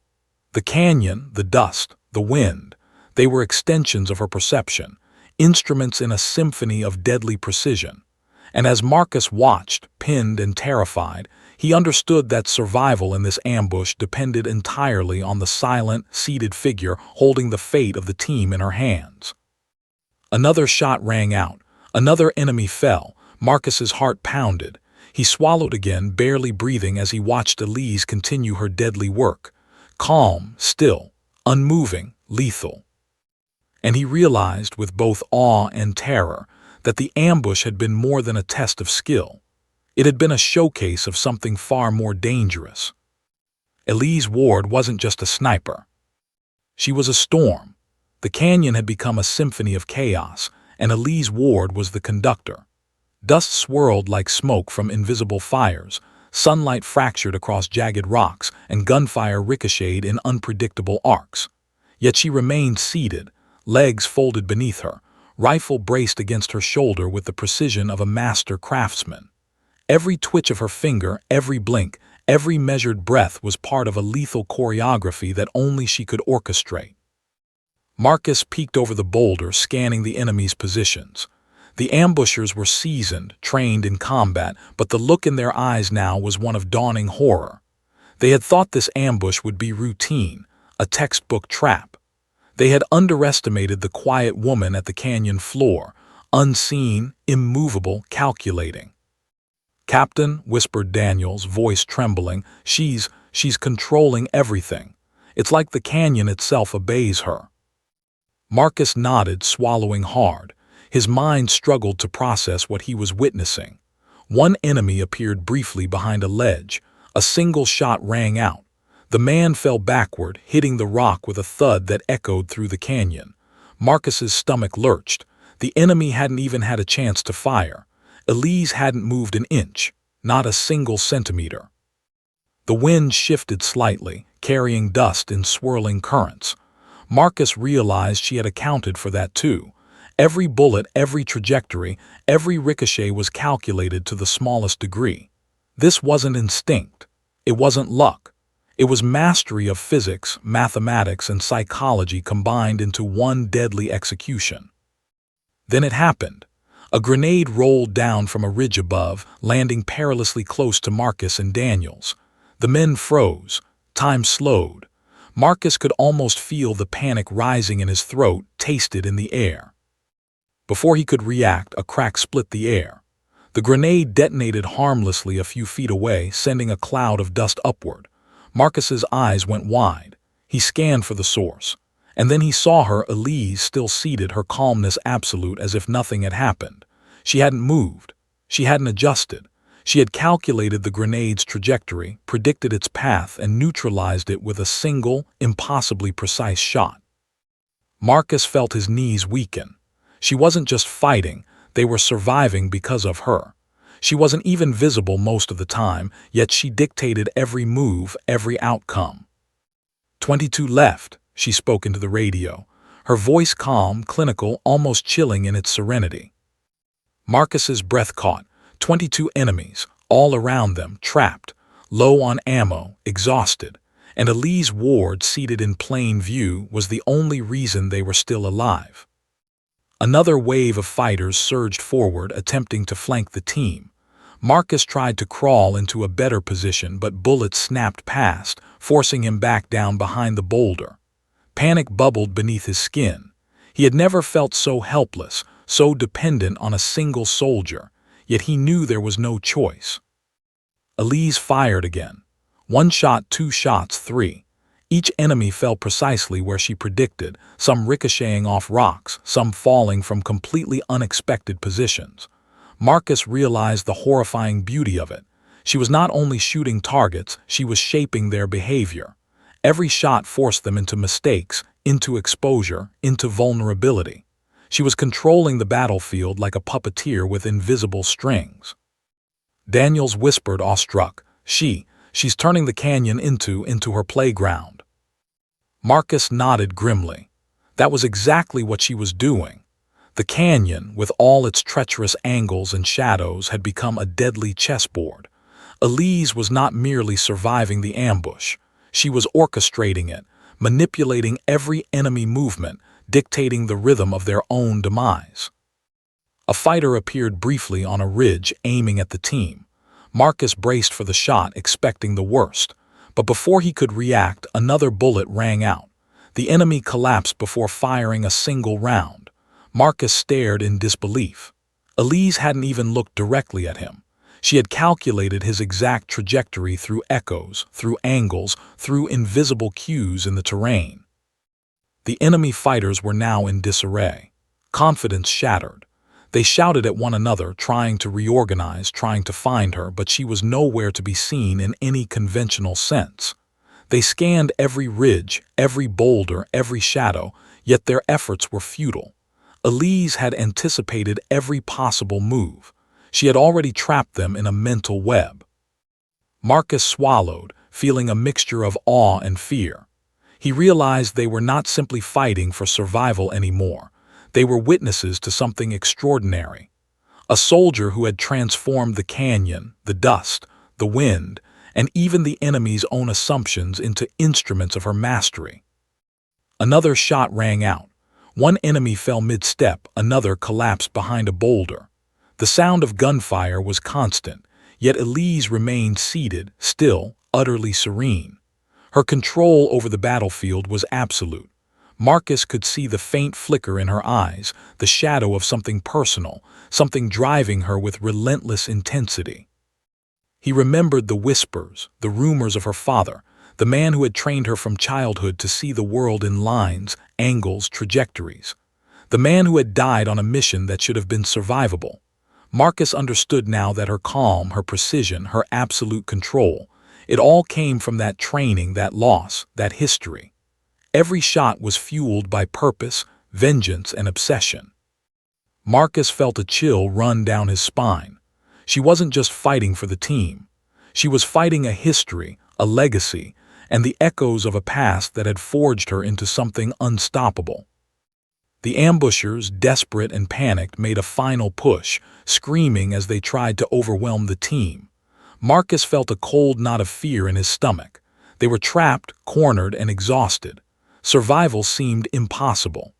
The canyon, the dust, the wind, they were extensions of her perception, instruments in a symphony of deadly precision. And as Marcus watched, pinned and terrified, he understood that survival in this ambush depended entirely on the silent, seated figure holding the fate of the team in her hands. Another shot rang out. Another enemy fell. Marcus's heart pounded. He swallowed again, barely breathing as he watched Elise continue her deadly work. Calm, still, unmoving, lethal. And he realized, with both awe and terror, that the ambush had been more than a test of skill. It had been a showcase of something far more dangerous. Elise Ward wasn't just a sniper. She was a storm. The canyon had become a symphony of chaos, and Elise Ward was the conductor. Dust swirled like smoke from invisible fires, sunlight fractured across jagged rocks, and gunfire ricocheted in unpredictable arcs. Yet she remained seated, legs folded beneath her, rifle braced against her shoulder with the precision of a master craftsman. Every twitch of her finger, every blink, every measured breath was part of a lethal choreography that only she could orchestrate. Marcus peeked over the boulder, scanning the enemy's positions. The ambushers were seasoned, trained in combat, but the look in their eyes now was one of dawning horror. They had thought this ambush would be routine, a textbook trap. They had underestimated the quiet woman at the canyon floor, unseen, immovable, calculating. "Captain," whispered Daniels, voice trembling, she's controlling everything. It's like the canyon itself obeys her." Marcus nodded, swallowing hard. His mind struggled to process what he was witnessing. One enemy appeared briefly behind a ledge. A single shot rang out. The man fell backward, hitting the rock with a thud that echoed through the canyon. Marcus's stomach lurched. The enemy hadn't even had a chance to fire. Elise hadn't moved an inch, not a single centimeter. The wind shifted slightly, carrying dust in swirling currents. Marcus realized she had accounted for that too. Every bullet, every trajectory, every ricochet was calculated to the smallest degree. This wasn't instinct. It wasn't luck. It was mastery of physics, mathematics, and psychology combined into one deadly execution. Then it happened. A grenade rolled down from a ridge above, landing perilously close to Marcus and Daniels. The men froze. Time slowed. Marcus could almost feel the panic rising in his throat, tasted in the air. Before he could react, a crack split the air. The grenade detonated harmlessly a few feet away, sending a cloud of dust upward. Marcus's eyes went wide. He scanned for the source. And then he saw her, Elise, still seated, her calmness absolute, as if nothing had happened. She hadn't moved. She hadn't adjusted. She had calculated the grenade's trajectory, predicted its path, and neutralized it with a single, impossibly precise shot. Marcus felt his knees weaken. She wasn't just fighting, they were surviving because of her. She wasn't even visible most of the time, yet she dictated every move, every outcome. 22 left, she spoke into the radio, her voice calm, clinical, almost chilling in its serenity. Marcus's breath caught. 22 enemies, all around them, trapped, low on ammo, exhausted, and Elise Ward, seated in plain view, was the only reason they were still alive. Another wave of fighters surged forward, attempting to flank the team. Marcus tried to crawl into a better position, but bullets snapped past, forcing him back down behind the boulder. Panic bubbled beneath his skin. He had never felt so helpless, so dependent on a single soldier, yet he knew there was no choice. Elise fired again. 1 shot, 2 shots, 3. Each enemy fell precisely where she predicted, some ricocheting off rocks, some falling from completely unexpected positions. Marcus realized the horrifying beauty of it. She was not only shooting targets, she was shaping their behavior. Every shot forced them into mistakes, into exposure, into vulnerability. She was controlling the battlefield like a puppeteer with invisible strings. Daniels whispered, awestruck, She's turning the canyon into her playground. Marcus nodded grimly. That was exactly what she was doing. The canyon, with all its treacherous angles and shadows, had become a deadly chessboard. Elise was not merely surviving the ambush. She was orchestrating it, manipulating every enemy movement, dictating the rhythm of their own demise. A fighter appeared briefly on a ridge, aiming at the team. Marcus braced for the shot, expecting the worst. But before he could react, another bullet rang out. The enemy collapsed before firing a single round. Marcus stared in disbelief. Elise hadn't even looked directly at him. She had calculated his exact trajectory through echoes, through angles, through invisible cues in the terrain. The enemy fighters were now in disarray. Confidence shattered. They shouted at one another, trying to reorganize, trying to find her, but she was nowhere to be seen in any conventional sense. They scanned every ridge, every boulder, every shadow, yet their efforts were futile. Elise had anticipated every possible move. She had already trapped them in a mental web. Marcus swallowed, feeling a mixture of awe and fear. He realized they were not simply fighting for survival anymore. They were witnesses to something extraordinary. A soldier who had transformed the canyon, the dust, the wind, and even the enemy's own assumptions into instruments of her mastery. Another shot rang out. One enemy fell mid-step, another collapsed behind a boulder. The sound of gunfire was constant, yet Elise remained seated, still, utterly serene. Her control over the battlefield was absolute. Marcus could see the faint flicker in her eyes, the shadow of something personal, something driving her with relentless intensity. He remembered the whispers, the rumors of her father, the man who had trained her from childhood to see the world in lines, angles, trajectories. The man who had died on a mission that should have been survivable. Marcus understood now that her calm, her precision, her absolute control, it all came from that training, that loss, that history. Every shot was fueled by purpose, vengeance, and obsession. Marcus felt a chill run down his spine. She wasn't just fighting for the team. She was fighting a history, a legacy, and the echoes of a past that had forged her into something unstoppable. The ambushers, desperate and panicked, made a final push, screaming as they tried to overwhelm the team. Marcus felt a cold knot of fear in his stomach. They were trapped, cornered, and exhausted. Survival seemed impossible.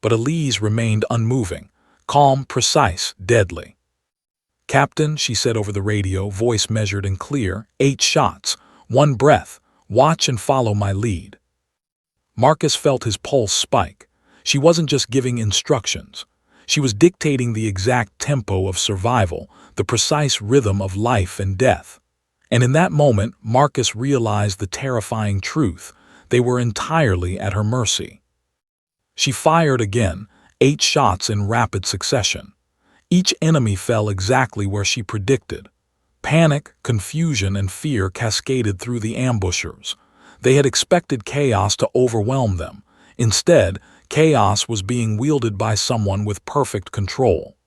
But Elise remained unmoving, calm, precise, deadly. "Captain," she said over the radio, voice measured and clear, 8 shots, 1 breath, watch and follow my lead. Marcus felt his pulse spike. She wasn't just giving instructions. She was dictating the exact tempo of survival, the precise rhythm of life and death. And in that moment, Marcus realized the terrifying truth. They were entirely at her mercy. She fired again, 8 shots in rapid succession. Each enemy fell exactly where she predicted. Panic, confusion, and fear cascaded through the ambushers. They had expected chaos to overwhelm them. Instead, chaos was being wielded by someone with perfect control.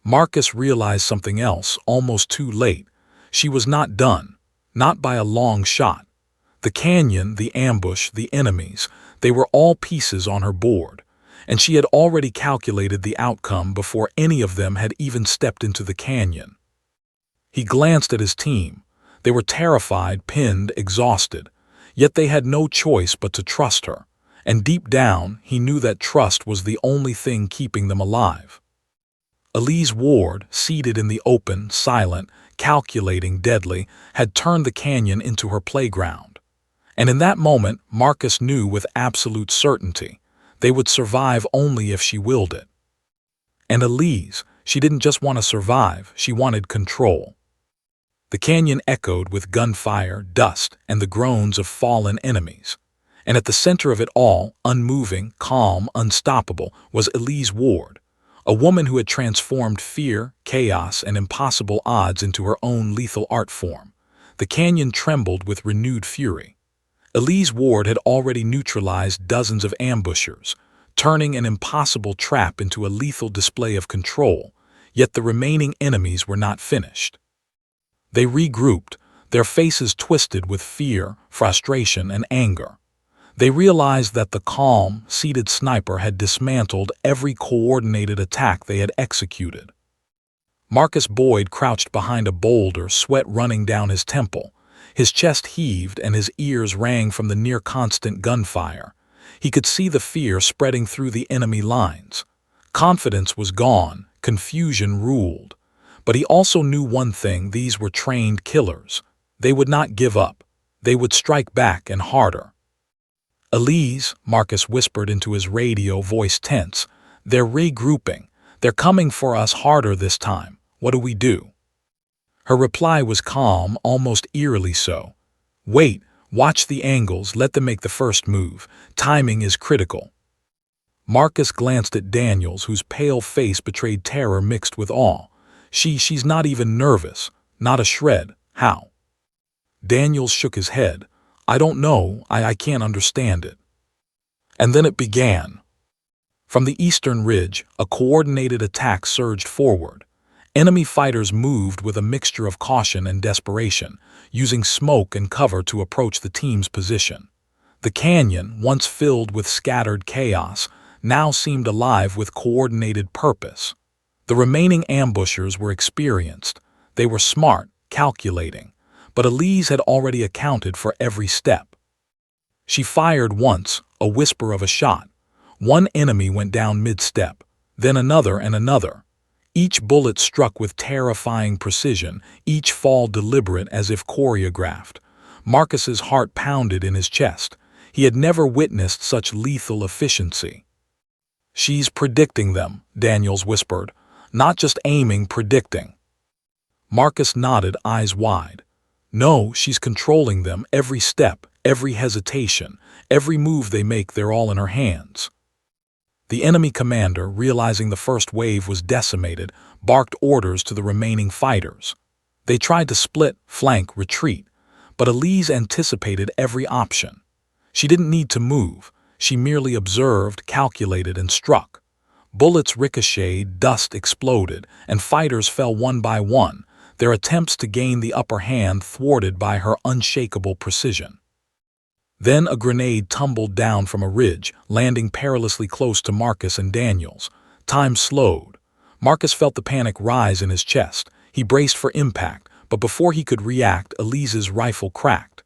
Marcus realized something else, almost too late. She was not done, not by a long shot. The canyon, the ambush, the enemies, they were all pieces on her board, and she had already calculated the outcome before any of them had even stepped into the canyon. He glanced at his team. They were terrified, pinned, exhausted, yet they had no choice but to trust her. And deep down, he knew that trust was the only thing keeping them alive. Elise Ward, seated in the open, silent, calculating, deadly, had turned the canyon into her playground. And in that moment, Marcus knew with absolute certainty they would survive only if she willed it. And Elise, she didn't just want to survive, she wanted control. The canyon echoed with gunfire, dust, and the groans of fallen enemies. And at the center of it all, unmoving, calm, unstoppable, was Elise Ward, a woman who had transformed fear, chaos, and impossible odds into her own lethal art form. The canyon trembled with renewed fury. Elise Ward had already neutralized dozens of ambushers, turning an impossible trap into a lethal display of control, yet the remaining enemies were not finished. They regrouped, their faces twisted with fear, frustration, and anger. They realized that the calm, seated sniper had dismantled every coordinated attack they had executed. Marcus Boyd crouched behind a boulder, sweat running down his temple. His chest heaved and his ears rang from the near-constant gunfire. He could see the fear spreading through the enemy lines. Confidence was gone, confusion ruled. But he also knew one thing: these were trained killers. They would not give up. They would strike back, and harder. "Elise," Marcus whispered into his radio, voice tense. "They're regrouping. They're coming for us harder this time. What do we do?" Her reply was calm, almost eerily so. "Wait, watch the angles, let them make the first move. Timing is critical." Marcus glanced at Daniels, whose pale face betrayed terror mixed with awe. She's not even nervous, not a shred. How?" Daniels shook his head. "I don't know, I can't understand it." And then it began. From the eastern ridge, a coordinated attack surged forward. Enemy fighters moved with a mixture of caution and desperation, using smoke and cover to approach the team's position. The canyon, once filled with scattered chaos, now seemed alive with coordinated purpose. The remaining ambushers were experienced. They were smart, calculating. But Elise had already accounted for every step. She fired once, a whisper of a shot. One enemy went down mid-step, then another and another. Each bullet struck with terrifying precision, each fall deliberate as if choreographed. Marcus's heart pounded in his chest. He had never witnessed such lethal efficiency. "She's predicting them," Daniels whispered. "Not just aiming, predicting." Marcus nodded, eyes wide. "No, she's controlling them, every step, every hesitation, every move they make, they're all in her hands." The enemy commander, realizing the first wave was decimated, barked orders to the remaining fighters. They tried to split, flank, retreat, but Elise anticipated every option. She didn't need to move. She merely observed, calculated, and struck. Bullets ricocheted, dust exploded, and fighters fell one by one, their attempts to gain the upper hand thwarted by her unshakable precision. Then a grenade tumbled down from a ridge, landing perilously close to Marcus and Daniels. Time slowed. Marcus felt the panic rise in his chest. He braced for impact, but before he could react, Elise's rifle cracked.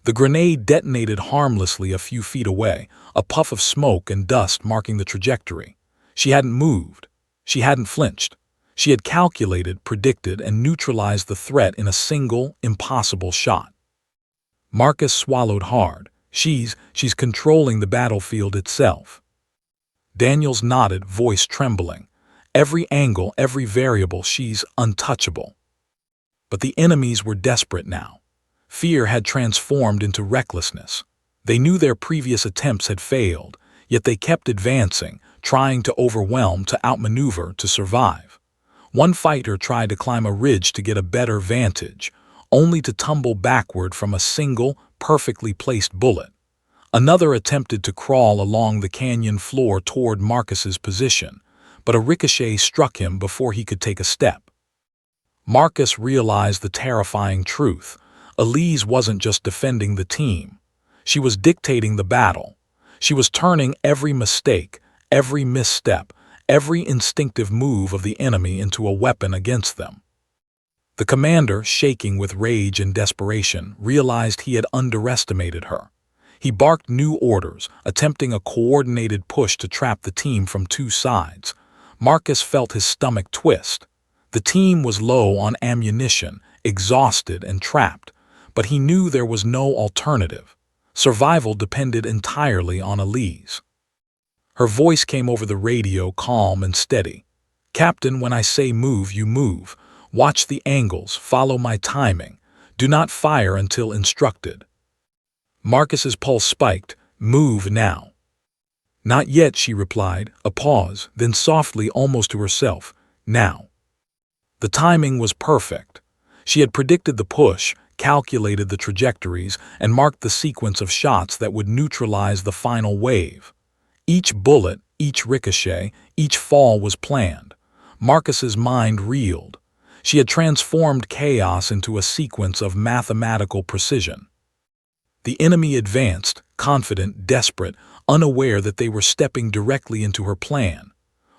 The grenade detonated harmlessly a few feet away, a puff of smoke and dust marking the trajectory. She hadn't moved. She hadn't flinched. She had calculated, predicted, and neutralized the threat in a single, impossible shot. Marcus swallowed hard. She's controlling the battlefield itself. Daniels nodded, voice trembling. "Every angle, every variable, she's untouchable." But the enemies were desperate now. Fear had transformed into recklessness. They knew their previous attempts had failed, yet they kept advancing, trying to overwhelm, to outmaneuver, to survive. One fighter tried to climb a ridge to get a better vantage, only to tumble backward from a single, perfectly placed bullet. Another attempted to crawl along the canyon floor toward Marcus's position, but a ricochet struck him before he could take a step. Marcus realized the terrifying truth. Elise wasn't just defending the team. She was dictating the battle. She was turning every mistake, every misstep, every instinctive move of the enemy into a weapon against them. The commander, shaking with rage and desperation, realized he had underestimated her. He barked new orders, attempting a coordinated push to trap the team from two sides. Marcus felt his stomach twist. The team was low on ammunition, exhausted and trapped, but he knew there was no alternative. Survival depended entirely on Elise. Her voice came over the radio, calm and steady. "Captain, when I say move, you move. Watch the angles, follow my timing. Do not fire until instructed." Marcus's pulse spiked. "Move now." "Not yet," she replied. A pause, then softly, almost to herself, "Now." The timing was perfect. She had predicted the push, calculated the trajectories, and marked the sequence of shots that would neutralize the final wave. Each bullet, each ricochet, each fall was planned. Marcus's mind reeled. She had transformed chaos into a sequence of mathematical precision. The enemy advanced, confident, desperate, unaware that they were stepping directly into her plan.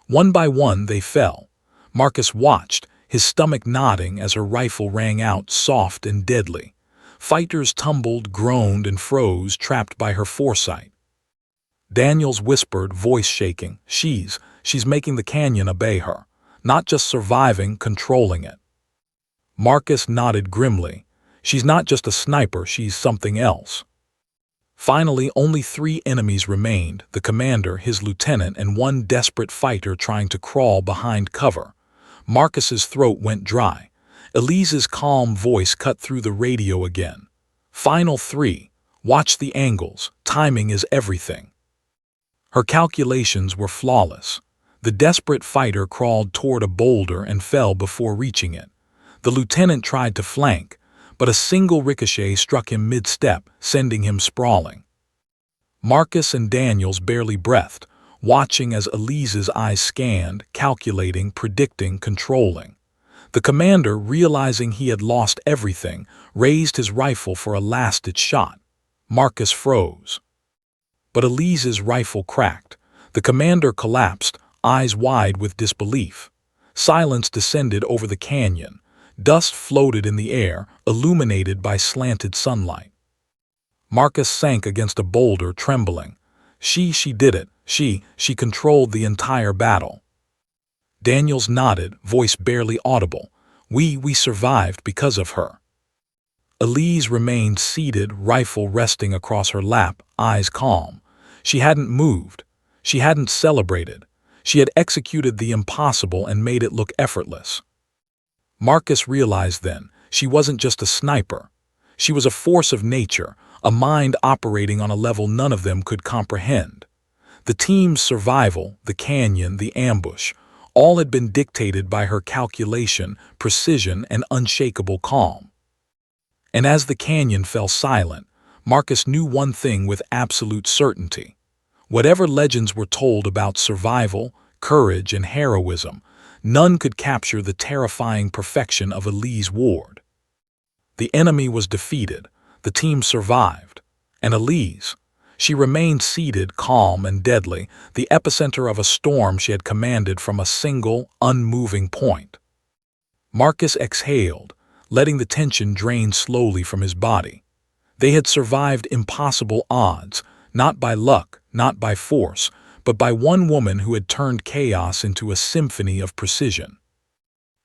One by one they fell. Marcus watched, his stomach nodding as her rifle rang out, soft and deadly. Fighters tumbled, groaned, and froze, trapped by her foresight. Daniels whispered, voice shaking, She's making the canyon obey her. Not just surviving, controlling it." Marcus nodded grimly. "She's not just a sniper, she's something else." Finally, only 3 enemies remained, the commander, his lieutenant, and one desperate fighter trying to crawl behind cover. Marcus's throat went dry. Elise's calm voice cut through the radio again. "Final 3. Watch the angles. Timing is everything." Her calculations were flawless. The desperate fighter crawled toward a boulder and fell before reaching it. The lieutenant tried to flank, but a single ricochet struck him mid-step, sending him sprawling. Marcus and Daniels barely breathed, watching as Elise's eyes scanned, calculating, predicting, controlling. The commander, realizing he had lost everything, raised his rifle for a last-ditch shot. Marcus froze. But Elise's rifle cracked. The commander collapsed, eyes wide with disbelief. Silence descended over the canyon. Dust floated in the air, illuminated by slanted sunlight. Marcus sank against a boulder, trembling. She did it. She controlled the entire battle. Daniels nodded, voice barely audible. We survived because of her." Elise remained seated, rifle resting across her lap, eyes calm. She hadn't moved. She hadn't celebrated. She had executed the impossible and made it look effortless. Marcus realized then, she wasn't just a sniper. She was a force of nature, a mind operating on a level none of them could comprehend. The team's survival, the canyon, the ambush, all had been dictated by her calculation, precision, and unshakable calm. And as the canyon fell silent, Marcus knew one thing with absolute certainty. Whatever legends were told about survival, courage, and heroism, none could capture the terrifying perfection of Elise Ward. The enemy was defeated, the team survived, and Elise, she remained seated, calm and deadly, the epicenter of a storm she had commanded from a single, unmoving point. Marcus exhaled, letting the tension drain slowly from his body. They had survived impossible odds, not by luck, not by force, but by one woman who had turned chaos into a symphony of precision.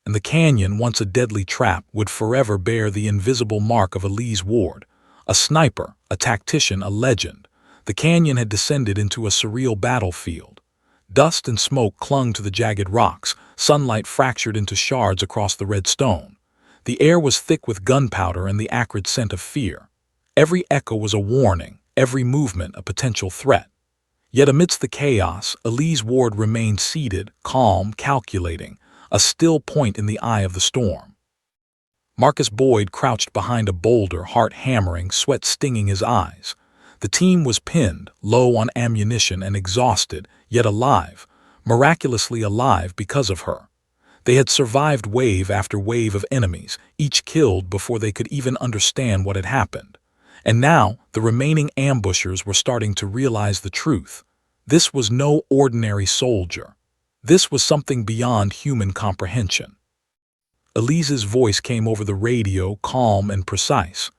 And the canyon, once a deadly trap, would forever bear the invisible mark of Elise Ward, a sniper, a tactician, a legend. The canyon had descended into a surreal battlefield. Dust and smoke clung to the jagged rocks, sunlight fractured into shards across the red stone. The air was thick with gunpowder and the acrid scent of fear. Every echo was a warning, every movement a potential threat. Yet amidst the chaos, Elise Ward remained seated, calm, calculating, a still point in the eye of the storm. Marcus Boyd crouched behind a boulder, heart hammering, sweat stinging his eyes. The team was pinned, low on ammunition and exhausted, yet alive, miraculously alive because of her. They had survived wave after wave of enemies, each killed before they could even understand what had happened. And now, the remaining ambushers were starting to realize the truth. This was no ordinary soldier. This was something beyond human comprehension. Elise's voice came over the radio, calm and precise.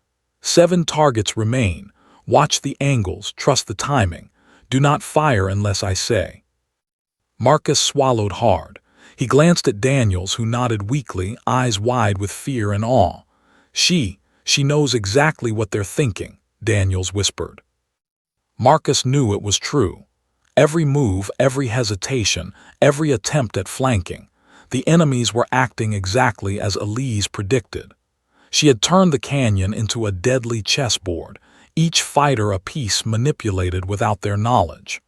7 targets remain. Watch the angles, trust the timing. Do not fire unless I say. Marcus swallowed hard. He glanced at Daniels, who nodded weakly, eyes wide with fear and awe. She knows exactly what they're thinking. Daniels whispered. Marcus knew it was true. Every move, every hesitation, every attempt at flanking, the enemies were acting exactly as Elise predicted. She had turned the canyon into a deadly chessboard, each fighter a piece manipulated without their knowledge.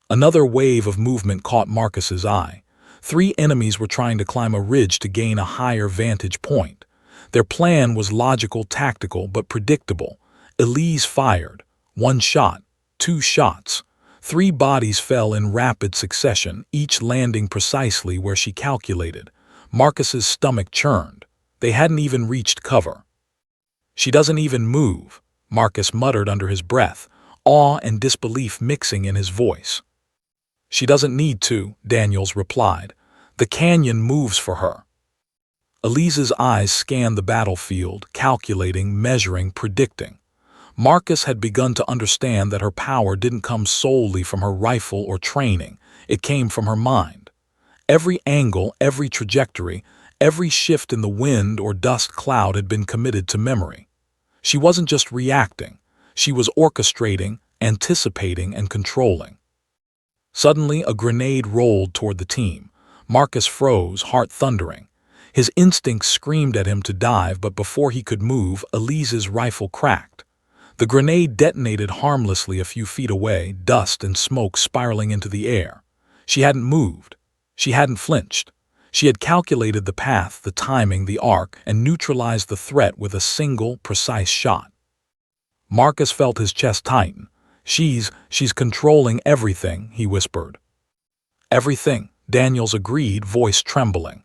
Another wave of movement caught Marcus's eye. 3 enemies were trying to climb a ridge to gain a higher vantage point. Their plan was logical, tactical, but predictable. Elise fired. 1 shot, 2 shots. 3 bodies fell in rapid succession, each landing precisely where she calculated. Marcus's stomach churned. They hadn't even reached cover. "She doesn't even move," Marcus muttered under his breath, awe and disbelief mixing in his voice. "She doesn't need to," Daniels replied. "The canyon moves for her." Elise's eyes scanned the battlefield, calculating, measuring, predicting. Marcus had begun to understand that her power didn't come solely from her rifle or training. It came from her mind. Every angle, every trajectory, every shift in the wind or dust cloud had been committed to memory. She wasn't just reacting. She was orchestrating, anticipating, and controlling. Suddenly, a grenade rolled toward the team. Marcus froze, heart thundering. His instincts screamed at him to dive, but before he could move, Elise's rifle cracked. The grenade detonated harmlessly a few feet away, dust and smoke spiraling into the air. She hadn't moved. She hadn't flinched. She had calculated the path, the timing, the arc, and neutralized the threat with a single, precise shot. Marcus felt his chest tighten. She's controlling everything," he whispered. "Everything," Daniels agreed, voice trembling.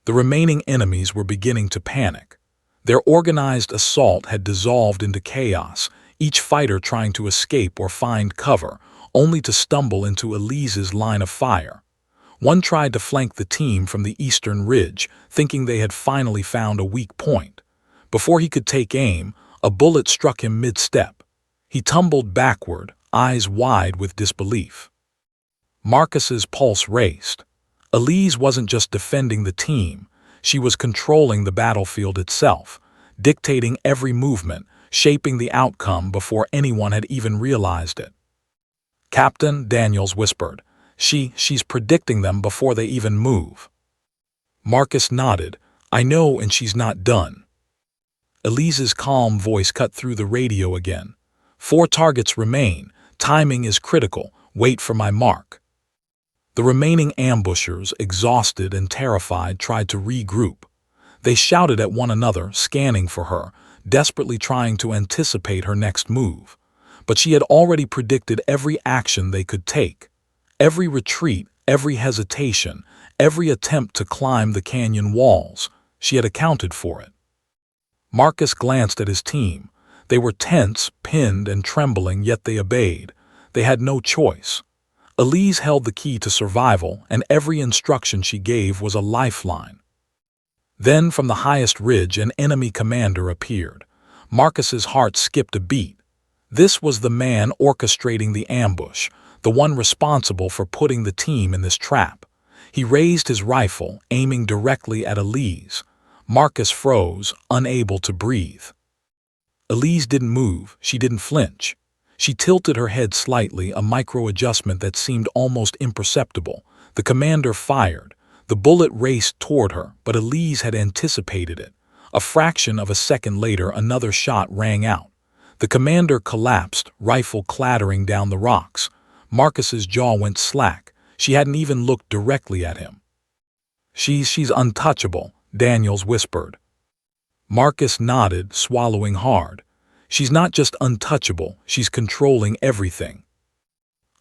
The remaining enemies were beginning to panic. Their organized assault had dissolved into chaos, each fighter trying to escape or find cover, only to stumble into Elise's line of fire. One tried to flank the team from the eastern ridge, thinking they had finally found a weak point. Before he could take aim, a bullet struck him mid-step. He tumbled backward, eyes wide with disbelief. Marcus's pulse raced. Elise wasn't just defending the team. She was controlling the battlefield itself, dictating every movement, shaping the outcome before anyone had even realized it. "Captain," Daniels whispered, she's predicting them before they even move." Marcus nodded. "I know, and she's not done." Elise's calm voice cut through the radio again. "4 targets remain. Timing is critical. Wait for my mark." The remaining ambushers, exhausted and terrified, tried to regroup. They shouted at one another, scanning for her, desperately trying to anticipate her next move. But she had already predicted every action they could take. Every retreat, every hesitation, every attempt to climb the canyon walls, she had accounted for it. Marcus glanced at his team. They were tense, pinned, and trembling, yet they obeyed. They had no choice. Elise held the key to survival, and every instruction she gave was a lifeline. Then, from the highest ridge, an enemy commander appeared. Marcus's heart skipped a beat. This was the man orchestrating the ambush, the one responsible for putting the team in this trap. He raised his rifle, aiming directly at Elise. Marcus froze, unable to breathe. Elise didn't move. She didn't flinch. She tilted her head slightly, a micro-adjustment that seemed almost imperceptible. The commander fired. The bullet raced toward her, but Elise had anticipated it. A fraction of a second later, another shot rang out. The commander collapsed, rifle clattering down the rocks. Marcus's jaw went slack. She hadn't even looked directly at him. She's untouchable," Daniels whispered. Marcus nodded, swallowing hard. "She's not just untouchable, she's controlling everything."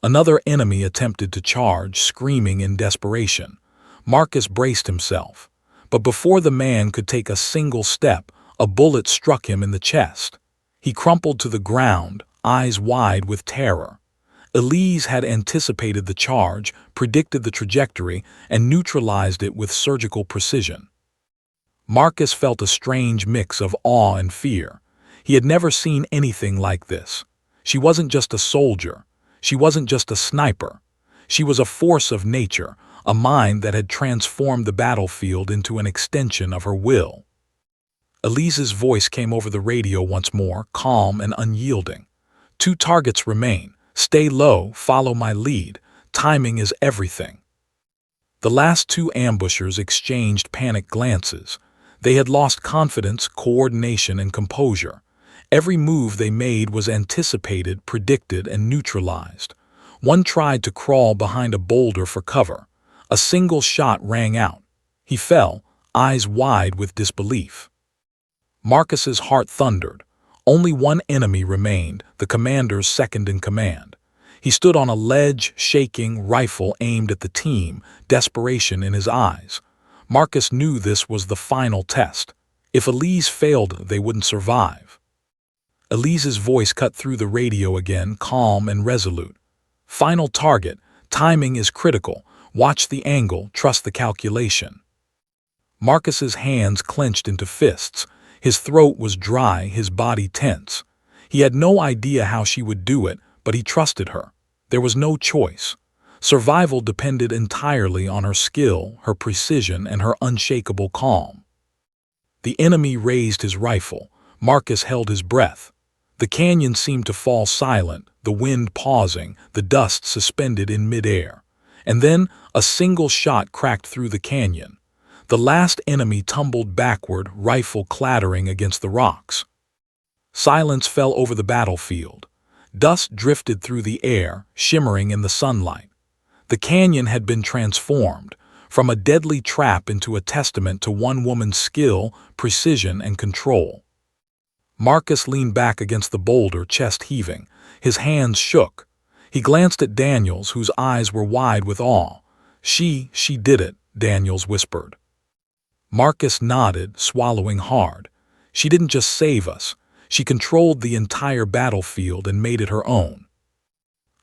Another enemy attempted to charge, screaming in desperation. Marcus braced himself. But before the man could take a single step, a bullet struck him in the chest. He crumpled to the ground, eyes wide with terror. Elise had anticipated the charge, predicted the trajectory, and neutralized it with surgical precision. Marcus felt a strange mix of awe and fear. He had never seen anything like this. She wasn't just a soldier. She wasn't just a sniper. She was a force of nature, a mind that had transformed the battlefield into an extension of her will. Elise's voice came over the radio once more, calm and unyielding. 2 targets remain. Stay low, follow my lead. Timing is everything. The last 2 ambushers exchanged panicked glances. They had lost confidence, coordination, and composure. Every move they made was anticipated, predicted, and neutralized. One tried to crawl behind a boulder for cover. A single shot rang out. He fell, eyes wide with disbelief. Marcus's heart thundered. Only one enemy remained, the commander's second in command. He stood on a ledge, shaking, rifle aimed at the team, desperation in his eyes. Marcus knew this was the final test. If Elise failed, they wouldn't survive. Elise's voice cut through the radio again, calm and resolute. Final target. Timing is critical. Watch the angle, trust the calculation. Marcus's hands clenched into fists. His throat was dry, his body tense. He had no idea how she would do it, but he trusted her. There was no choice. Survival depended entirely on her skill, her precision, and her unshakable calm. The enemy raised his rifle. Marcus held his breath. The canyon seemed to fall silent, the wind pausing, the dust suspended in midair. And then a single shot cracked through the canyon. The last enemy tumbled backward, rifle clattering against the rocks. Silence fell over the battlefield. Dust drifted through the air, shimmering in the sunlight. The canyon had been transformed, from a deadly trap into a testament to one woman's skill, precision, and control. Marcus leaned back against the boulder, chest heaving. His hands shook. He glanced at Daniels, whose eyes were wide with awe. She did it," Daniels whispered. Marcus nodded, swallowing hard. She didn't just save us. She controlled the entire battlefield and made it her own.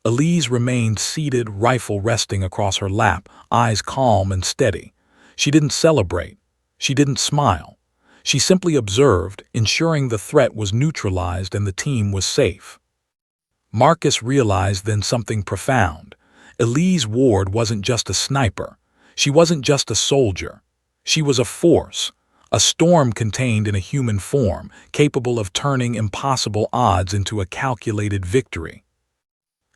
Elise remained seated, rifle resting across her lap, eyes calm and steady. She didn't celebrate. She didn't smile. She simply observed, ensuring the threat was neutralized and the team was safe. Marcus realized then something profound. Elise Ward wasn't just a sniper. She wasn't just a soldier. She was a force, a storm contained in a human form, capable of turning impossible odds into a calculated victory.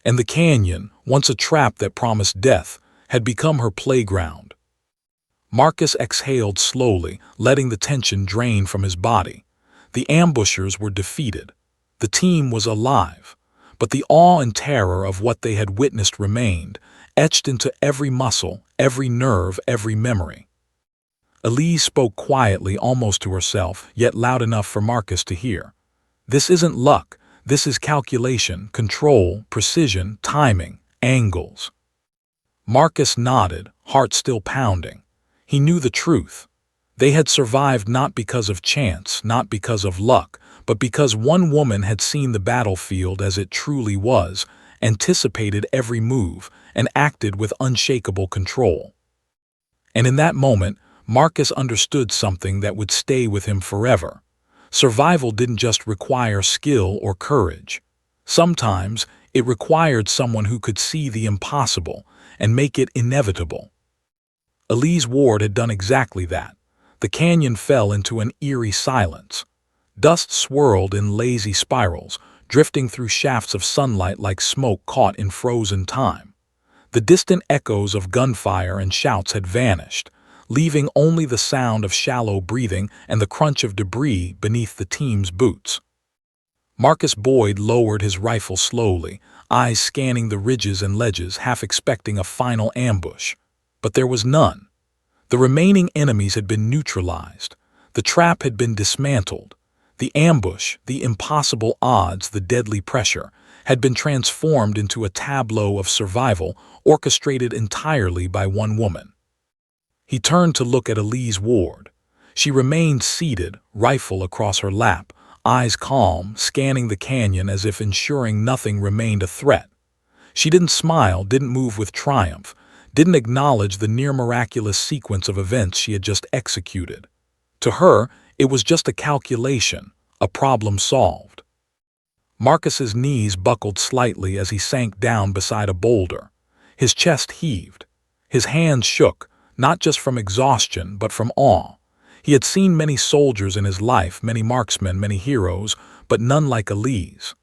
And the canyon, once a trap that promised death, had become her playground. Marcus exhaled slowly, letting the tension drain from his body. The ambushers were defeated. The team was alive. But the awe and terror of what they had witnessed remained, etched into every muscle, every nerve, every memory. Elise spoke quietly, almost to herself, yet loud enough for Marcus to hear. This isn't luck. This is calculation, control, precision, timing, angles. Marcus nodded, heart still pounding. He knew the truth. They had survived not because of chance, not because of luck, but because one woman had seen the battlefield as it truly was, anticipated every move, and acted with unshakable control. And in that moment, Marcus understood something that would stay with him forever. Survival didn't just require skill or courage. Sometimes it required someone who could see the impossible and make it inevitable. Elise Ward had done exactly that. The canyon fell into an eerie silence. Dust swirled in lazy spirals, drifting through shafts of sunlight like smoke caught in frozen time. The distant echoes of gunfire and shouts had vanished, leaving only the sound of shallow breathing and the crunch of debris beneath the team's boots. Marcus Boyd lowered his rifle slowly, eyes scanning the ridges and ledges, half expecting a final ambush. But there was none. The remaining enemies had been neutralized. The trap had been dismantled. The ambush, the impossible odds, the deadly pressure, had been transformed into a tableau of survival orchestrated entirely by one woman. He turned to look at Elise Ward. She remained seated, rifle across her lap, eyes calm, scanning the canyon as if ensuring nothing remained a threat. She didn't smile, didn't move with triumph, didn't acknowledge the near-miraculous sequence of events she had just executed. To her, it was just a calculation, a problem solved. Marcus's knees buckled slightly as he sank down beside a boulder. His chest heaved. His hands shook, not just from exhaustion but from awe. He had seen many soldiers in his life, many marksmen, many heroes, but none like Elise.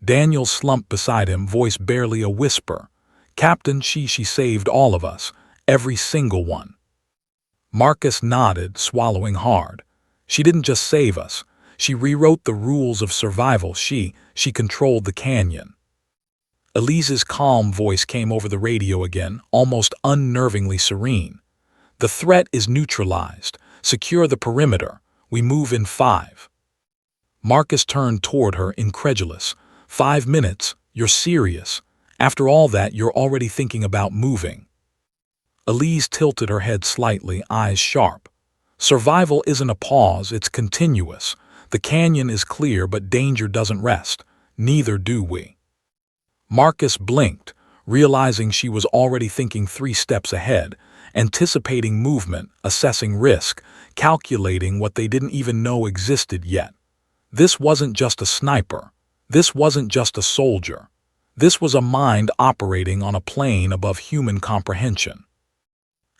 Daniel slumped beside him, voice barely a whisper. "Captain, she saved all of us, every single one." Marcus nodded, swallowing hard. "She didn't just save us. She rewrote the rules of survival. She controlled the canyon." Elise's calm voice came over the radio again, almost unnervingly serene. "The threat is neutralized. Secure the perimeter. We move in 5. Marcus turned toward her, incredulous. 5 minutes? You're serious? After all that, you're already thinking about moving." Elise tilted her head slightly, eyes sharp. "Survival isn't a pause, it's continuous. The canyon is clear, but danger doesn't rest. Neither do we." Marcus blinked, realizing she was already thinking 3 steps ahead, anticipating movement, assessing risk, calculating what they didn't even know existed yet. This wasn't just a sniper. This wasn't just a soldier. This was a mind operating on a plane above human comprehension.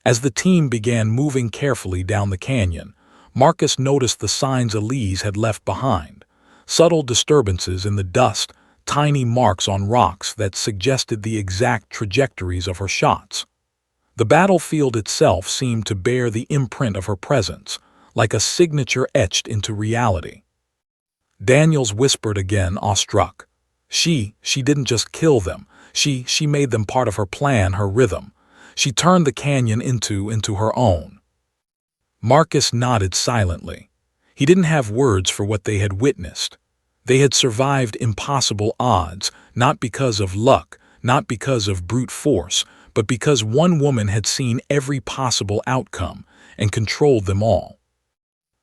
As the team began moving carefully down the canyon, Marcus noticed the signs Elise had left behind. Subtle disturbances in the dust, tiny marks on rocks that suggested the exact trajectories of her shots. The battlefield itself seemed to bear the imprint of her presence, like a signature etched into reality. Daniels whispered again, awestruck. She didn't just kill them. She made them part of her plan, her rhythm. She turned the canyon into her own." Marcus nodded silently. He didn't have words for what they had witnessed. They had survived impossible odds, not because of luck, not because of brute force, but because one woman had seen every possible outcome and controlled them all.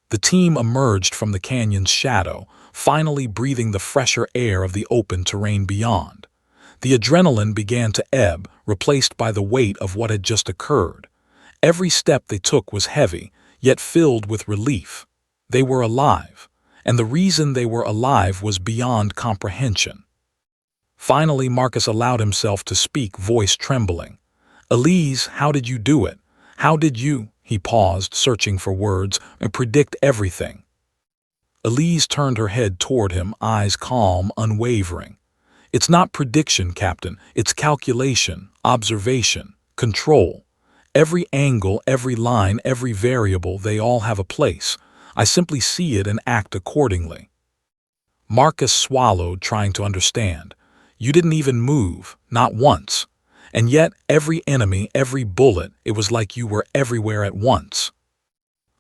The team emerged from the canyon's shadow, finally breathing the fresher air of the open terrain beyond. The adrenaline began to ebb, replaced by the weight of what had just occurred. Every step they took was heavy, yet filled with relief. They were alive, and the reason they were alive was beyond comprehension. Finally, Marcus allowed himself to speak, voice trembling. "Elise, how did you do it? How did you—" He paused, searching for words, "and predict everything?" Elise turned her head toward him, eyes calm, unwavering. "It's not prediction, Captain. It's calculation, observation, control. Every angle, every line, every variable, they all have a place. I simply see it and act accordingly." Marcus swallowed, trying to understand. "You didn't even move, not once. And yet, every enemy, every bullet, it was like you were everywhere at once."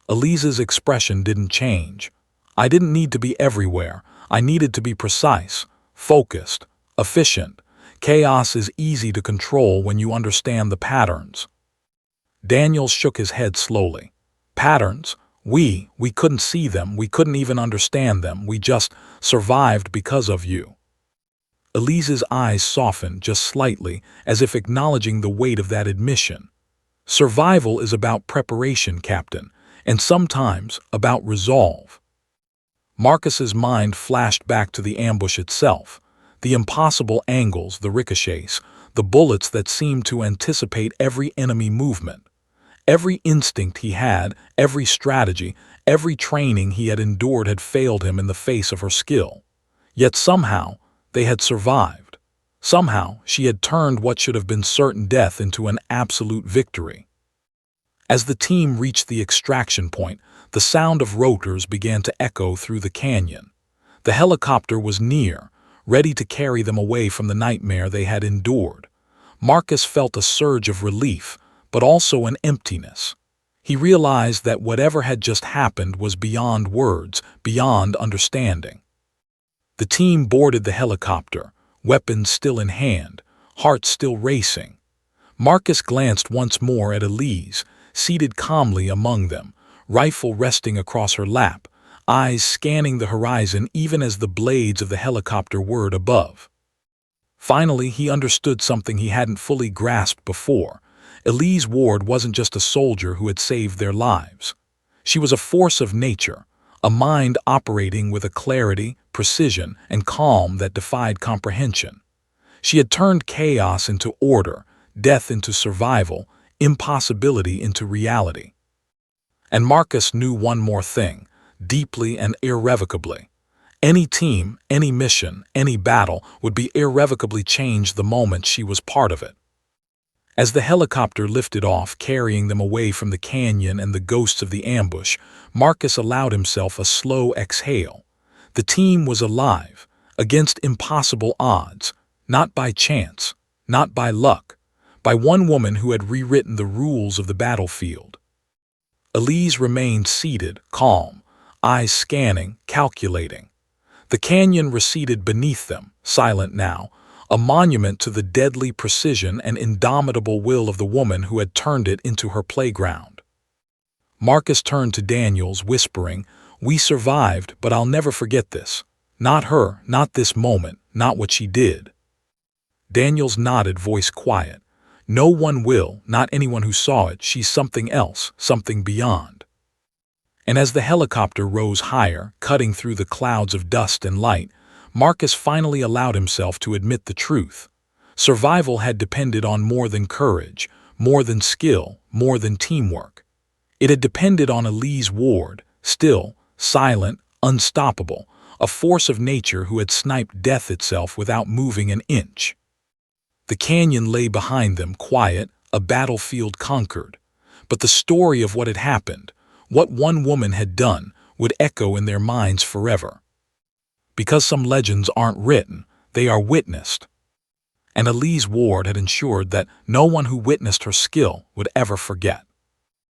Elise's expression didn't change. "I didn't need to be everywhere. I needed to be precise, focused, efficient. Chaos is easy to control when you understand the patterns." Daniel shook his head slowly. "Patterns? We couldn't see them. We couldn't even understand them. We just survived because of you." Elise's eyes softened just slightly, as if acknowledging the weight of that admission. "Survival is about preparation, Captain, and sometimes about resolve." Marcus's mind flashed back to the ambush itself. The impossible angles, the ricochets, the bullets that seemed to anticipate every enemy movement. Every instinct he had, every strategy, every training he had endured had failed him in the face of her skill. Yet somehow, they had survived. Somehow, she had turned what should have been certain death into an absolute victory. As the team reached the extraction point, the sound of rotors began to echo through the canyon. The helicopter was near, ready to carry them away from the nightmare they had endured. Marcus felt a surge of relief, but also an emptiness. He realized that whatever had just happened was beyond words, beyond understanding. The team boarded the helicopter, weapons still in hand, hearts still racing. Marcus glanced once more at Elise, seated calmly among them, rifle resting across her lap, eyes scanning the horizon even as the blades of the helicopter whirred above. Finally, he understood something he hadn't fully grasped before. Elise Ward wasn't just a soldier who had saved their lives. She was a force of nature, a mind operating with a clarity, precision, and calm that defied comprehension. She had turned chaos into order, death into survival, impossibility into reality. And Marcus knew one more thing, deeply and irrevocably. Any team, any mission, any battle would be irrevocably changed the moment she was part of it. As the helicopter lifted off, carrying them away from the canyon and the ghosts of the ambush, Marcus allowed himself a slow exhale. The team was alive, against impossible odds, not by chance, not by luck, by one woman who had rewritten the rules of the battlefield. Elise remained seated, calm, eyes scanning, calculating. The canyon receded beneath them, silent now, a monument to the deadly precision and indomitable will of the woman who had turned it into her playground. Marcus turned to Daniels, whispering, "We survived, but I'll never forget this. Not her, not this moment, not what she did." Daniels nodded, voice quiet. "No one will, not anyone who saw it. She's something else, something beyond." And as the helicopter rose higher, cutting through the clouds of dust and light, Marcus finally allowed himself to admit the truth. Survival had depended on more than courage, more than skill, more than teamwork. It had depended on Elise Ward, still, silent, unstoppable, a force of nature who had sniped death itself without moving an inch. The canyon lay behind them, quiet, a battlefield conquered. But the story of what had happened, what one woman had done, would echo in their minds forever. Because some legends aren't written, they are witnessed. And Elise Ward had ensured that no one who witnessed her skill would ever forget.